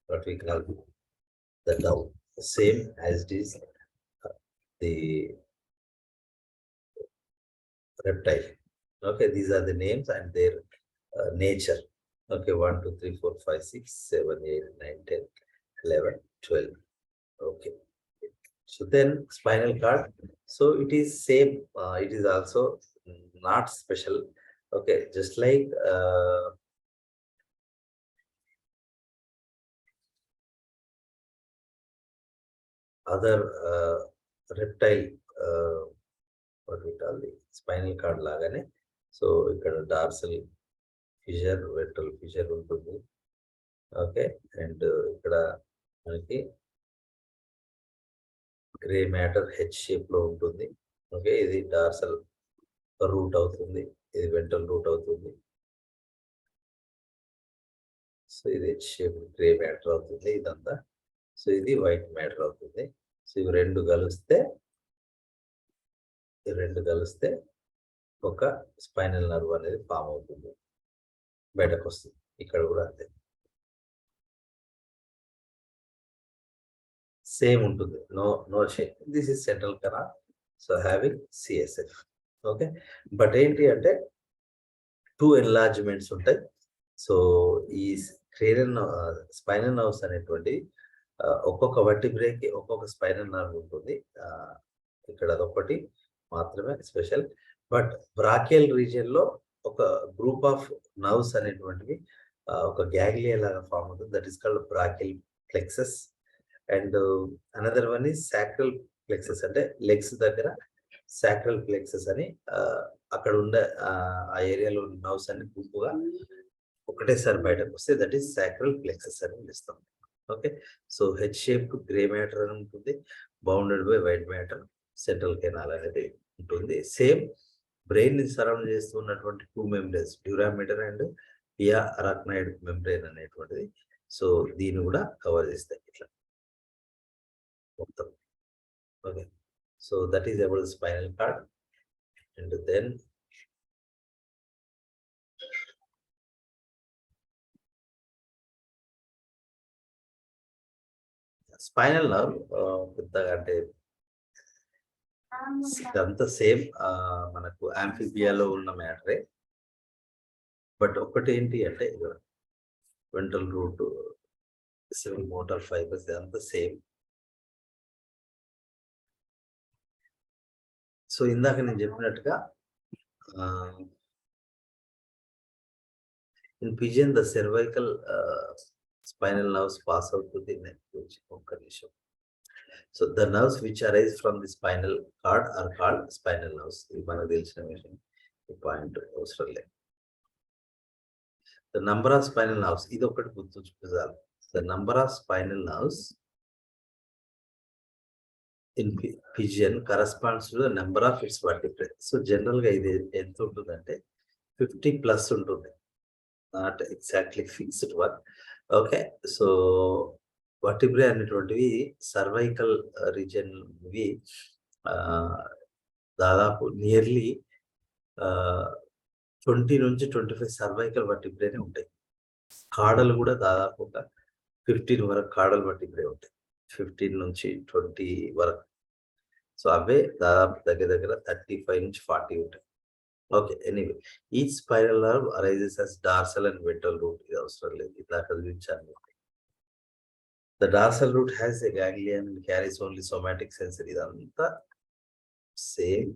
Speaker 1: what we call the dove, same as it is the reptile. Okay, these are the names and their nature. Okay, 1 2 3 4 5 6 7 8 9 10 11 12. Okay, so then spinal cord, so it is same, it is also not special. Okay, just like other reptile, what we call the spinal cord లాగానే, so ఇక్కడ dorsal fissure, ventral fissure ఉంటుంది. Okay, and ఇక్కడ మనకి grey matter H shape లో ఉంటుంది. Okay, ఇది dorsal route అవుతుంది, ఇది వెంట్రల్ రూట్ అవుతుంది. సో ఇది హెచ్ షేప్ గ్రే మ్యాటర్ అవుతుంది ఇదంతా. సో ఇది వైట్ మ్యాటర్ అవుతుంది. సో ఇవి రెండు కలిస్తే ఒక స్పైనల్ నర్వ్ అనేది ఫామ్ అవుతుంది, బయటకు వస్తుంది. ఇక్కడ కూడా అంతే సేమ్ ఉంటుంది, no change. This is central canal, so having CSF. Okay, but ఏంటి అంటే 2 ఎన్లార్జ్మెంట్స్ ఉంటాయి. సో ఈ స్పైనల్ నర్వ్స్ అనేటువంటి ఒక్కొక్క వర్టిబ్రేకి ఒక్కొక్క స్పైనల్ నర్వ్ ఉంటుంది. ఇక్కడ అదొకటి మాత్రమే స్పెషల్. బట్ బ్రాకియల్ రీజియన్ లో ఒక గ్రూప్ ఆఫ్ నర్వ్స్ అనేటువంటివి ఒక గ్యాంగ్లియా లాగా ఫామ్ అవుతుంది. That is called brachial plexus. And another one is sacral plexus, అంటే లెగ్స్ దగ్గర సాక్రల్ ప్లెక్సస్ అని అక్కడ ఉండే ఆ ఏరియాలో నర్వ్స్ అన్ని గుంపుగా ఒకటేసారి బయటకు వస్తే దట్ ఈస్ సాక్రల్ ప్లెక్సస్ అని పిలుస్తాం. Okay, so H shape grey matter అని ఉంటుంది, bounded by white matter, central canal అనేది ఉంటుంది. సేమ్ బ్రెయిన్ ని సరౌండ్ చేస్తున్నటువంటి 2 membranes, dura mater and pia arachnoid membrane అనేటువంటిది. సో దీన్ని కూడా కవర్ చేస్తాయి ఇట్లా మొత్తం. Okay, so that is about spinal cord. And then spinal nerve పెద్దగా అంటే ఇదంతా సేమ్ మనకు ఆంఫిబియాలో ఉన్న మ్యాటరే. బట్ ఒకటి ఏంటి అంటే వెంట్రల్ రూట్, మోటార్ ఫైబర్స్ ఇదంతా సేమ్. సో ఇందాక నేను చెప్పినట్టుగా in pigeon the cervical spinal nerves pass out to the neck. ఒక్క నిమిషం. So the nerves which arise from the spinal card or called spinal nerves. ఇది మనకు తెలిసిన విషయం, ఈ పాయింట్ అవసరం లేదు. The number of spinal nerves, ఇది ఒకటి గుర్తుంచుకోవాలి. The number of spinal nerves in pigeon corresponds to the number of it's vertebrae. So general గా ఇది ఎంత ఉంటుందంటే 50+ ఉంటుంది, not exactly fixed one. Okay, so vertebrae అనేటువంటివి సర్వైకల్ రీజన్ ఇవి దాదాపు నియర్లీ 20 నుంచి 25 సర్వైకల్ వర్టిబ్రేనే ఉంటాయి. కాడలు కూడా దాదాపు ఒక 15 వరకు కాడలు వర్టిబ్రే ఉంటాయి, 15 నుంచి 20 వరకు. సో అవే దాదాపు దగ్గర 35 నుంచి 40 ఉంటాయి. Okay, anyway each spiral nerve arises as dorsal and ventral root. ఇది అవసరం లేదు, ఇట్లా చదివించాను. The dorsal root has a ganglion and carries only somatic sensory. ఇదంతా సేమ్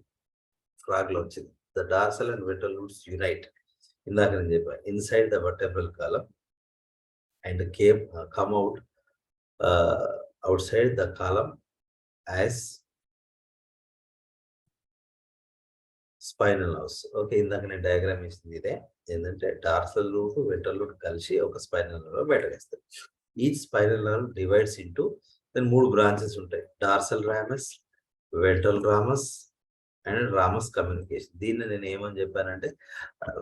Speaker 1: ఫ్రాగ్ లో వచ్చింది. The dorsal and ventral roots unite, ఇందాక నేను చెప్పా, inside the vertebral column and come out outside the column as spinal nerves. Okay, ఇందాక నేను diagram ఇస్తుంది ఇదే. ఏంటంటే డార్సల్ రూట్, వెంట్రల్ రూట్ కలిసి ఒక స్పైనల్ నర్వ్ బయటకేస్తారు. Each spinal nerve divides into then 3 branches ఉంటాయి: dorsal ramus, ventral ramus and ramus communication. దీన్ని నేను ఏమని చెప్పానంటే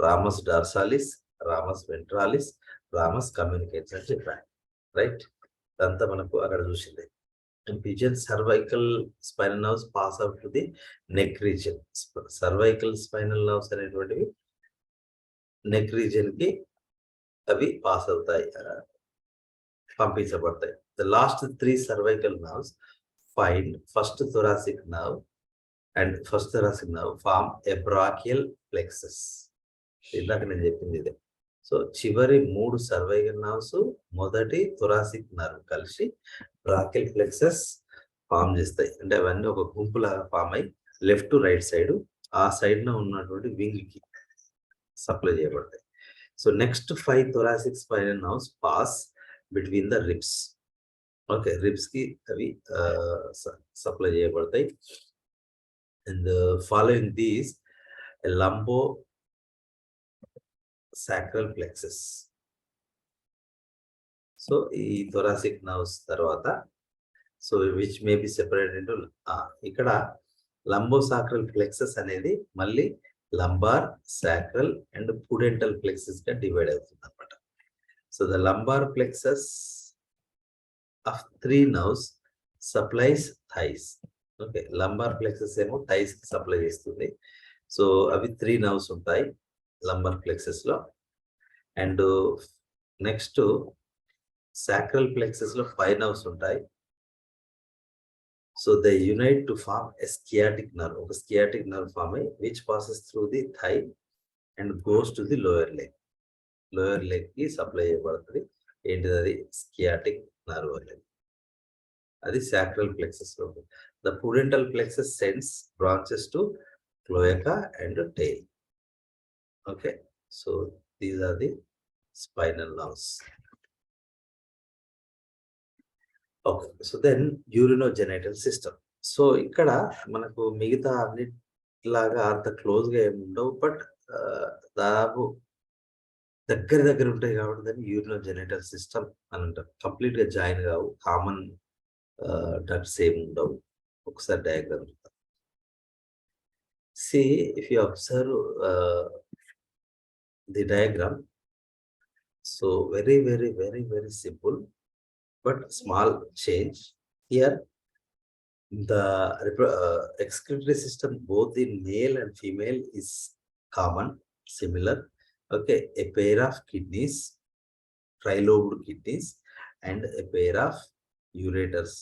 Speaker 1: రామస్ డార్సాలిస్, రామస్ వెంట్రాలిస్, రామస్ కమ్యూనికేట్స్ అని చెప్పాను. రైట్, అదంతా మనకు అక్కడ చూసింది. Pigeon cervical spinal nerves pass out to the neck region. Cervical spinal nerves అనేటువంటివి నెక్ రీజియన్ కి అవి పాస్ అవుతాయి, పంపించబడతాయి. The last 3 cervical nerves find first thoracic nerve and first thoracic nerve form a brachial plexus. ఇందాక నేను చెప్పింది ఇదే. So చివరి 3 సర్వైకల్ నర్వ్స్ మొదటి థొరాసిక్ నర్వ్ కలిసి బ్రాకియల్ ప్లెక్సస్ ఫామ్ చేస్తాయి. అంటే అవన్నీ ఒక గుంపులాగా ఫామ్ అయి లెఫ్ట్ టు రైట్ సైడ్ ఆ సైడ్ లో ఉన్నటువంటి వింగ్ కి సప్లై చేయబడతాయి. So next 5 thoracic spinal nerves pass between the ribs. Okay, ribs కి అవి సప్లై చేయబడతాయి. And following these lumbo sacral plexus. So ఈ థొరాసిక్ నర్వ్స్ తర్వాత so which may be separated into, ఇక్కడ లంబోసాక్రల్ ప్లెక్సస్ అనేది మళ్ళీ lumbar, sacral and pudendal plexus గా divide అవుతుంది అనమాట. So the lumbar plexus of 3 nerves supplies thighs. Okay, lumbar plexus ఏమో thighs కి సప్లై చేస్తుంది. సో అవి 3 నర్వ్స్ ఉంటాయి లంబార్ ప్లెక్సస్ లో. అండ్ నెక్స్ట్ సాక్రల్ ప్లెక్సస్ లో 5 నర్వ్స్ ఉంటాయి. So they unite to form a sciatic nerve. ఒక స్కియాటిక్ నర్వ్ ఫామ్ అయ్యి which passes through the thigh and goes to the lower leg. Lower leg కి supply చేయబడుతుంది. ఏంటిది అది? స్కియాటిక్ nerve అనేది. అది సాక్రల్ ప్లెక్సస్ లో ఉంటుంది. The pudendal plexus sends branches to cloaca and tail. Okay, so these are the spinal nerves. Okay, so then urinogenital system. So ఇక్కడ మనకు మిగతా అన్నిట్లాగా అంత క్లోజ్ గా ఏమి ఉండవు, బట్ దాదాపు దగ్గర ఉంటాయి కాబట్టి దాన్ని యూరినోజెనైటల్ సిస్టమ్ అని అంటారు. కంప్లీట్ గా జాయిన్ కావు, కామన్ డక్ట్స్ ఏమి ఉండవు. ఒకసారి డయాగ్రామ్ చూద్దాం. See, if you observe the diagram, so very simple, but small change. Here, the excretory system both in male and female is common, similar. Okay, a pair of kidneys, trilobed kidneys, and a pair of ureters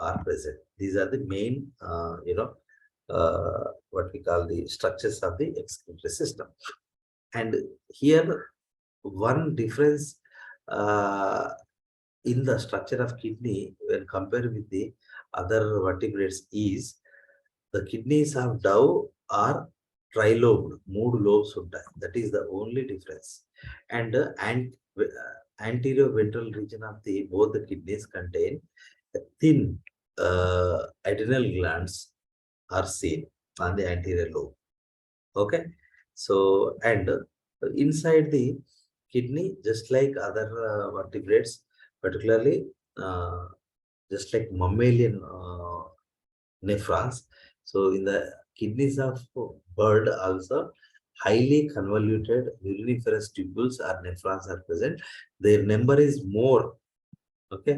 Speaker 1: are present. These are the main, what we call the structures of the excretory system. And here, one difference uh, in the structure of kidney when compared with the other vertebrates is the kidneys of dove are trilobed, మూడు lobes ఉంటాయి. That is the only difference. And anterior ventral region of the both the kidneys contain thin adrenal glands are seen on the anterior lobe. Okay, so and inside the kidney, just like other vertebrates, particularly uh, just like mammalian nephrons. So in the kidneys of bird also, highly convoluted uriniferous tubules or nephrons are present. Their number is more. Okay,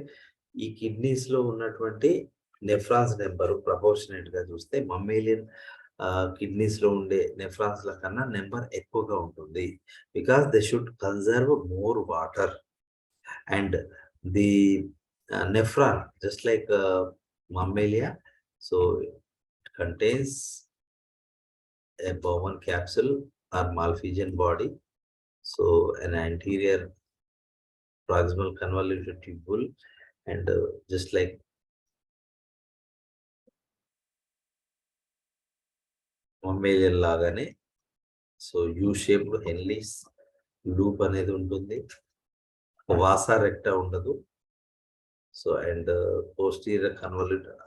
Speaker 1: ఈ kidneys లో ఉన్నటువంటి nephrons number proportionate గా చూస్తే mammalian kidneys లో ఉండే nephrons ల కన్నా number ఎక్కువగా ఉంటుంది. Because they should conserve more water. And the nephron just like mammalia, so it contains a Bowman capsule or Malpighian body. So an anterior proximal convoluted tubule, and just like mammalian లాగానే, so you shaped హెన్లీస్ loop అనేది ఉంటుంది. వాసా రెక్టా ఉండదు. So and posterior convoluted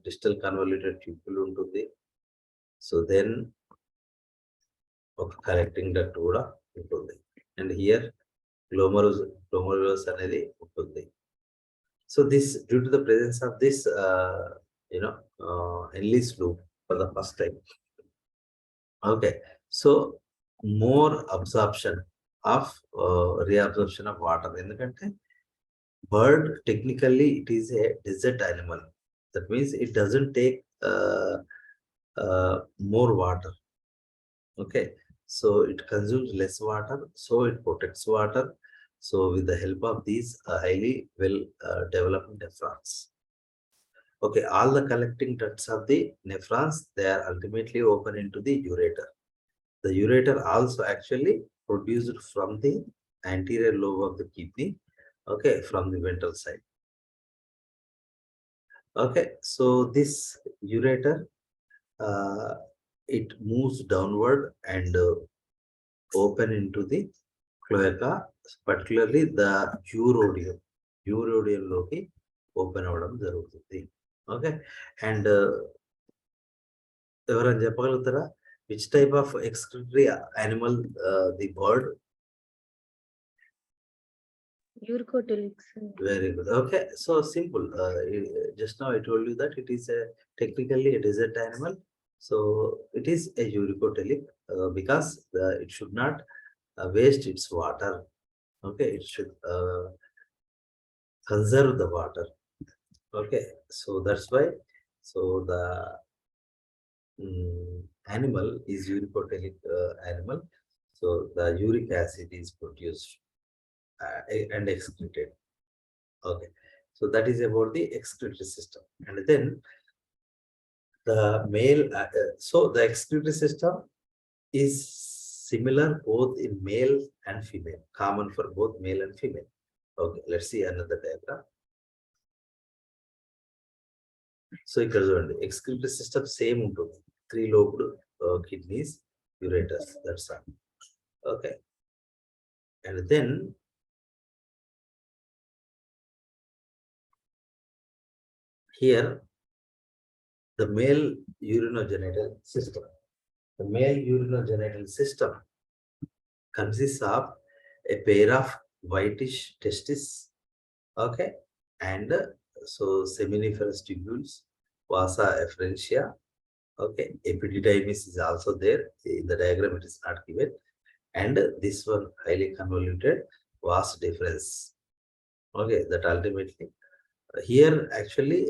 Speaker 1: digital convoluted tubal ఉంటుంది. So then ఒక collecting duct కూడా ఉంటుంది. And here glomerulus అనేది ఉంటుంది. So this due to the presence of this Henle's loop for the first time. Okay, so more absorption of reabsorption of water. ఎందుకంటే bird technically it is a desert animal. That means it doesn't take more water. Okay, so it consumes less water, so it protects water. So with the help of these highly well developed nephrons. Okay, all the collecting ducts of the nephrons, they are ultimately open into the ureter. The ureter also actually produced from the anterior lobe of the kidney, okay, from the ventral side. Okay, so this ureter, it moves downward and open into the cloaca, particularly the urodium. Urodium loki open avadam jarugutundi. Okay, and ఎవరైనా చెప్పగలుగుతారా which type of excretory animal the bird?
Speaker 2: Uricotelic.
Speaker 1: Very good. Okay, so simple. Just now I told you that it is technically a desert animal. So it is a uricotelic because it should not waste its water. Okay, it should conserve the water. Okay, so that's why. So the animal is uricotelic animal. So the uric acid is produced and excreted. Okay, so that is about the excretory system. And then the male, so the excretory system is similar both in male and female, common for both male and female. Okay, let's see another diagram. So ఇక్కడ చూడండి, excretory system same ఉంటుంది, 3 lobed kidneys, ureters, that's all. Okay, and then here the male urinogenital system. The male urinogenital system consists of a pair of whitish testes, okay, and so seminiferous tubules, vasa efferentia, Okay, epididymis is also there. In the diagram it is not given. And this one highly convoluted vas deferens. Okay, that ultimately here actually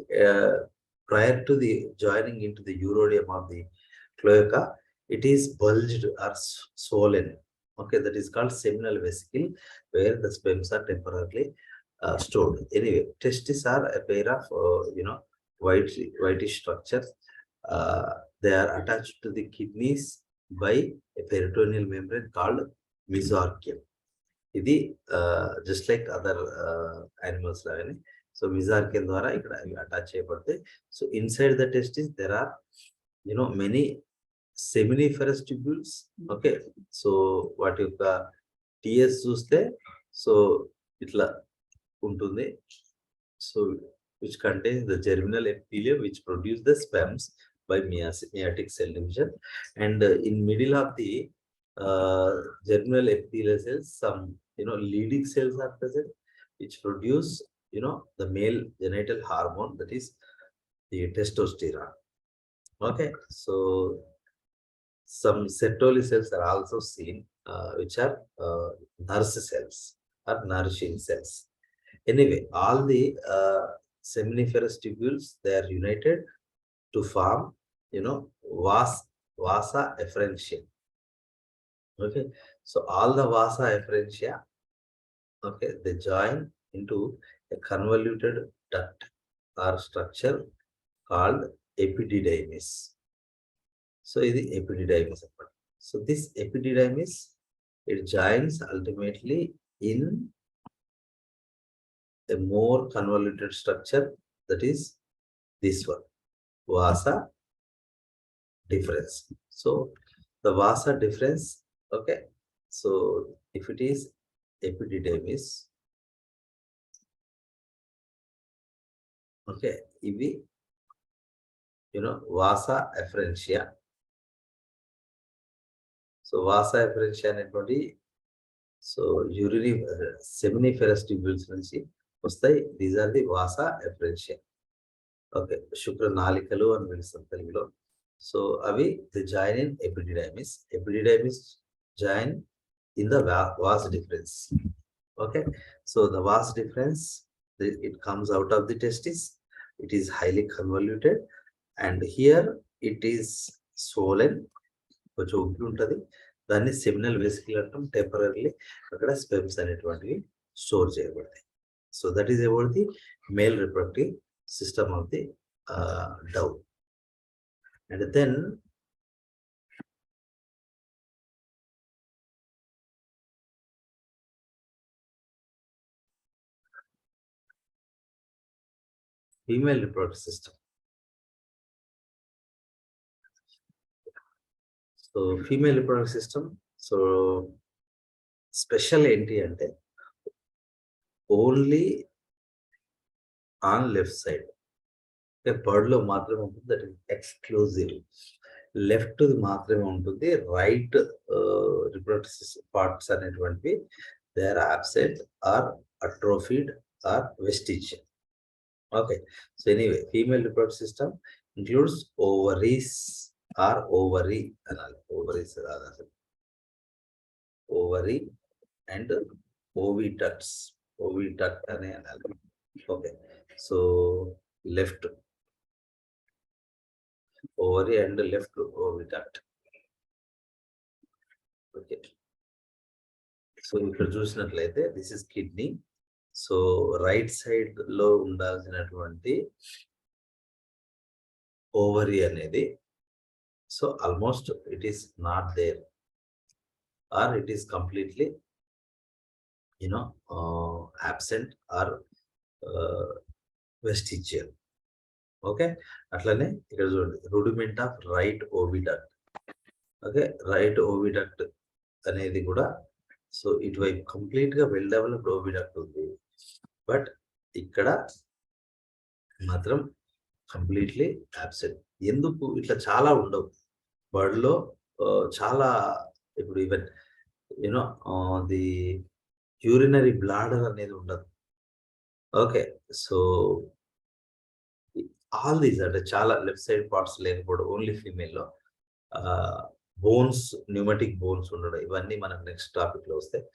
Speaker 1: prior to the joining into the urodium of the cloaca, it is bulged or swollen. Okay, that is called seminal vesicle, where the sperms are temporarily stored. Anyway, testes are a pair of whitish structures. They are attached to the kidneys by a peritoneal membrane called mesorchium. ఇది just like other animals లాగానే. So mesorchial ద్వారా ఇక్కడ attach చేయబడతాయి. So inside the testis there are many seminiferous tubules. Okay, so వాటి యొక్క TS చూస్తే so ఇట్లా ఉంటుంది. So which contains the germinal epithelium which produce the sperms by meiotic cell division, and in middle of the germinal epithelial cells some leading cells are present which produce the male genital hormone, that is the testosterone. Okay, so some Sertoli cells are also seen which are nurse cells or nourishing cells. Anyway, all the seminiferous tubules, they are united to form vasa efferentia. Okay, so all the vasa efferentia, okay, they join into a convoluted duct or structure called epididymis. So ఇది epididymis అన్నమాట. So this epididymis, it joins ultimately in a more convoluted structure, that is this one, vasa deferens. So the vasa deferens, okay, so if it is epididymis, okay, ఇవి vasa efferentia. So vasa efferentia అనేటువంటి so urinary seminiferous tubules నుంచి వస్తాయి. These are the vasa efferentia. Okay, శుక్ర నాళికలు అని పిలుస్తాం తెలుగులో. So అవి the join in epididymis. Epididymis join in the vas deferens. Okay, so the vas deferens, it comes out of the testis. It is highly convoluted and here it is swollen, కొంచెం ఉబ్బి ఉంటుంది. దాన్ని seminal vesicle అంటాం. Temporary అక్కడ స్పెమ్స్ అనేటువంటివి store చేయబడతాయి. So that is about the male reproductive system of the dove. And then female reproductive system. So female reproductive system, so special ఏంటి అంటే only on left side, bird లో మాత్రమే ఉంటుంది. That is exclusive. Left మాత్రమే ఉంటుంది. Right reproductive parts అనేటువంటివి they are absent or atrophied or vestigial. Okay, so anyway female reproductive system includes ovaries or ovary అనాలి. Ovaries కాదు అసలు, ఓవరీ అండ్ ఓవిడక్ట్స్. ఓవిడక్ట్ అనే అనాలి. ఓకే, సో లెఫ్ట్ ovary and left oviduct. Okay, so ఇక్కడ చూసినట్లయితే this is kidney. So right side లో ఉండాల్సినటువంటి ఓవరీ అనేది so almost it is not there or it is completely absent or vestigial. Okay, అట్లనే ఇక్కడ చూడండి rudiment of right oviduct. Okay, right oviduct అనేది కూడా సో ఇటువైపు కంప్లీట్ గా వెల్ డెవలప్డ్ ఓవిడక్ట్ ఉంది. బట్ ఇక్కడ మాత్రం కంప్లీట్లీ అబ్సెంట్. ఎందుకు ఇట్లా చాలా ఉండవు బర్డ్ లో, చాలా ఇప్పుడు ఈవెన్ ది యూరినరీ బ్లాడర్ అనేది ఉండదు. ఓకే, సో ఆల్ దీస్ అంటే చాలా లెఫ్ట్ సైడ్ పార్ట్స్ లేకపోవడం ఓన్లీ ఫీమేల్లో, బోన్స్, న్యూమటిక్ బోన్స్ ఉండడం, ఇవన్నీ మనకు నెక్స్ట్ టాపిక్ లో వస్తాయి.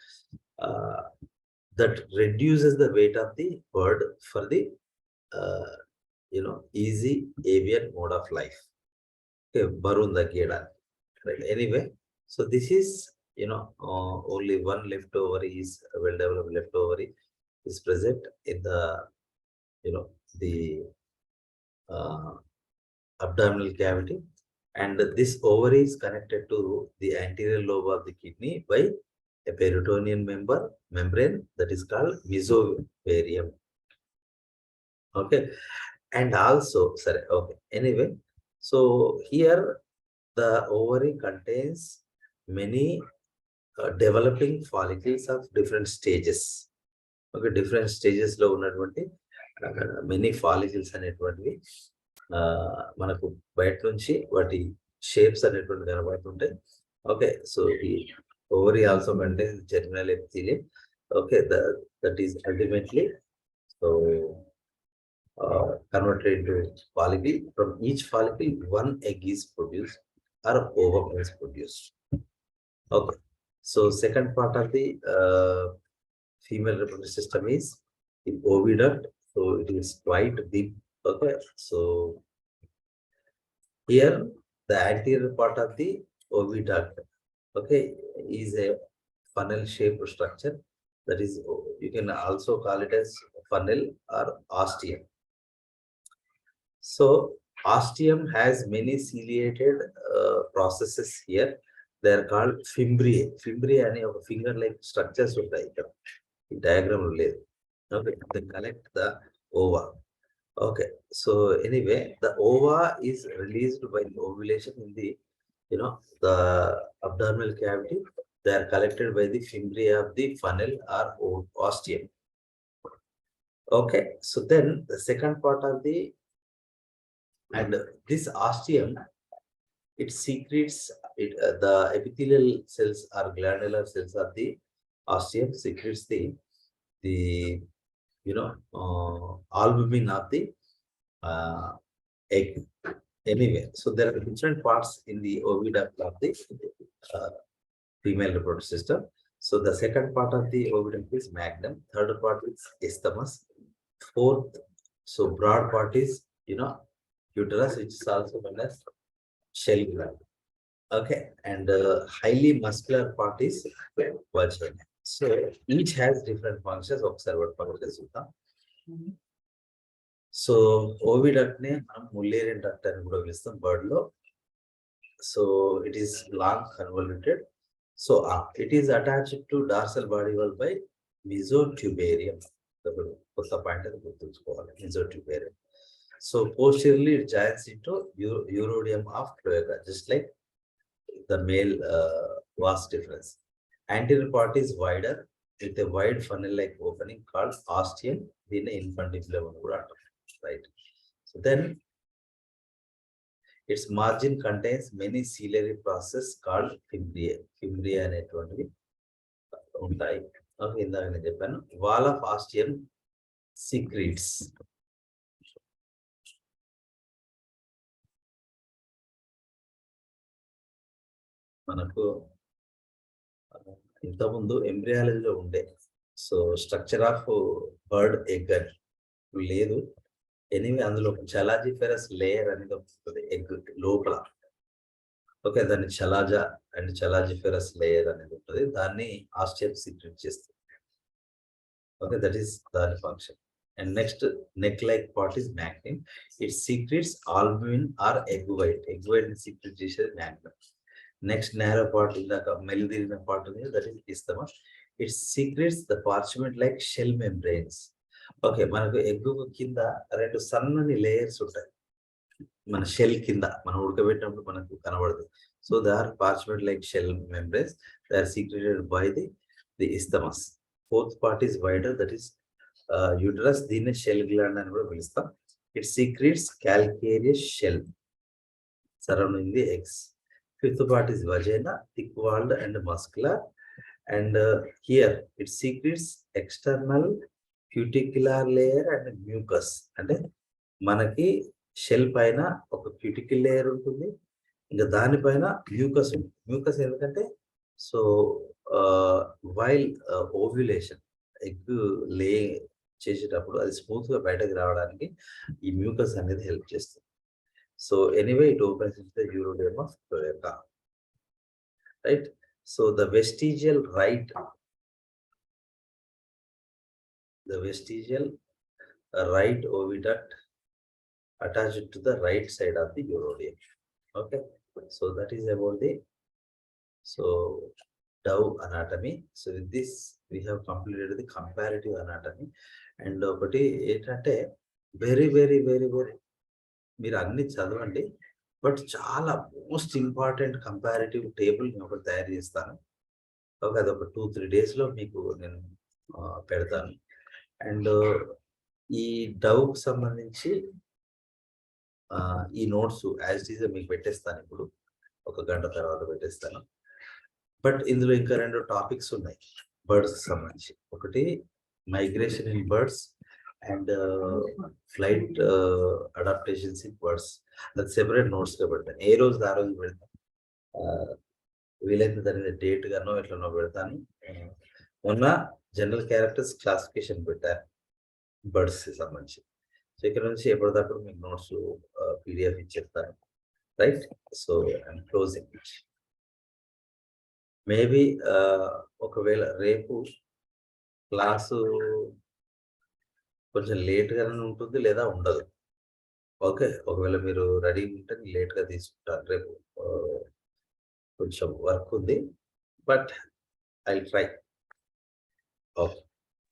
Speaker 1: That reduces the weight of the bird for the easy avian mode of life. బరువును తగ్గించడానికి. Right. Anyway, so this is only one left ovary is well developed left ovary is present in the the abdominal cavity, and this ovary is connected to the anterior lobe of the kidney by a peritoneal membrane that is called mesothelium. Okay, and also sorry, okay, anyway, so here the ovary contains many developing follicles of different stages. Okay, different stages లో ఉన్నటువంటి many follicles అనేటువంటివి మనకు బయట నుంచి వాటి shapes అనేటువంటి కనబడుతుంటాయి. Okay, so ఈ ovary also contains germinal epithelium. Okay, that is ultimately so converted into follicle. From each follicle, one egg is produced or ovum is produced. Okay, so second part of the female reproductive system is the oviduct. So it is quite big. Okay, so here the anterior part of the oviduct, okay, is a funnel shaped structure. That is, you can also call it as funnel or ostium. So ostium has many ciliated processes here. They are called fimbriae. Fimbriae అనే ఒక finger like structures ఉంటాయి ఇక్కడ, ఈ diagram లేదు. Okay, they collect the ova. Okay, so anyway, the ova is released by the ovulation in the the abdominal cavity. They are collected by the fimbriae of the funnel or ostium. Okay, so then the second part of the, and this ostium, it secretes the epithelial cells or glandular cells of the ostium secretes the albumin of the egg. Anyway, so there are different parts in the oviduct of the female reproductive system. So the second part of the oviduct is magnum, third part is isthmus, fourth, so broad part is uterus, which is also known as shell gland. Okay, and highly muscular part is vagina. So each has different functions. Observe what. So oviduct ne manam Mullerian duct ani kuda pilustam bird lo. So it is long convoluted. So it is attached to dorsal body wall by mesotubarium. కొత్త point అది గుర్తుంచుకోవాలి, mesotubarium. So posteriorly it joins into urodium of cloaca, just like the male vas difference. Anterior part is wider with a wide funnel-like opening called ostium. దీన్ని infundibulum అని కూడా అంటారు, right? So then its margin contains many ciliary processes called fimbriae. Fimbriae అనేటువంటివి ఉంటాయి. Okay, ఇందాక నేను చెప్పాను. Wall of ostium secretes మనకు ఇంతకుముందు ఎంబ్రియాలజీలో ఉండే so structure of bird egg అని లేదు. ఎనివే అందులో చలాజిఫెరస్ లేయర్ అనేది వస్తుంది ఎగ్ లోపల. ఓకే, దాన్ని చలాజా అండ్ చలాజిఫెరస్ లేయర్ అనేది ఉంటుంది, దాన్ని ఆస్టియం సీక్రెట్ చేస్తుంది. ఓకే, దట్ ఈస్ దాని function. And next neck like part is magnum. It secretes albumin or egg white. Egg white ని సీక్రెట్ చేసేది మ్యాగ్నిమ్. నెక్స్ట్ నేరో పార్ట్ ఇందాక మెలిదిరిన పార్ట్ ఉంది, that is isthmus. It secretes the parchment like shell membranes. Okay, మనకు egg కింద రెండు సన్నని layers ఉంటాయి మన షెల్ కింద, మనం ఉడకబెట్టినప్పుడు మనకు కనబడదు. So they are parchment like shell membranes. They are secreted by the isthmus. Fourth part is wider, that is uterus. దీన్ని షెల్ గ్లాండ్ అని కూడా పిలుస్తాం. It secretes calcareous shell surrounding the eggs. Fifth part is vagina, thick-walled and muscular, and here it secretes external cuticular layer and mucus. అంటే మనకి shell పైన ఒక cuticle layer ఉంటుంది. ఇంకా దానిపైన మ్యూకస్ ఉంటుంది. మ్యూకస్ ఎందుకంటే సో వైల్ ఓవ్యులేషన్ ఎగ్ లే చేసేటప్పుడు అది స్మూత్గా బయటకు రావడానికి ఈ మ్యూకస్ అనేది హెల్ప్ చేస్తుంది. So anyway it opens the urodeum of cloaca, right. So the vestigial right oviduct attached to the right side of the urodium. Okay, so that is about the dove anatomy. So with this we have completed the comparative anatomy. And ఒకటి ఏంటంటే very మీరు అన్ని చదవండి, but చాలా most important comparative table నేను ఒకటి తయారు చేస్తాను. ఓకే, అది ఒక 2-3 డేస్లో మీకు నేను పెడతాను. అండ్ ఈ డవ్కి సంబంధించి ఈ నోట్స్ యాజ్ ఇట్ ఈజ్ మీకు పెట్టేస్తాను. ఇప్పుడు ఒక గంట తర్వాత పెట్టేస్తాను. బట్ ఇందులో ఇంకా 2 టాపిక్స్ ఉన్నాయి బర్డ్స్కి సంబంధించి. ఒకటి migration in birds and flight adaptations in birds. అది సెపరేట్ నోట్స్గా పెడతాను. ఏ రోజు ఆ రోజు పెడతాను. వీలైతే దాని డేట్ గానో ఎట్లనో పెడతాను. మొన్న జనరల్ క్యారెక్టర్స్ క్లాసిఫికేషన్ పెట్టాను బర్డ్స్కి సంబంధించి. సో ఇక్కడ నుంచి ఎప్పటికప్పుడు మీకు నోట్స్ పీడిఎఫ్ ఇచ్చేస్తాను, right. So I'm closing. Maybe ఒకవేళ రేపు క్లాసు కొంచెం లేట్గానే ఉంటుంది లేదా ఉండదు. ఓకే, ఒకవేళ మీరు రెడీ ఉంటే లేట్గా తీసుకుంటాను. రేపు కొంచెం వర్క్ ఉంది, బట్ ఐ ట్రై. ఓకే.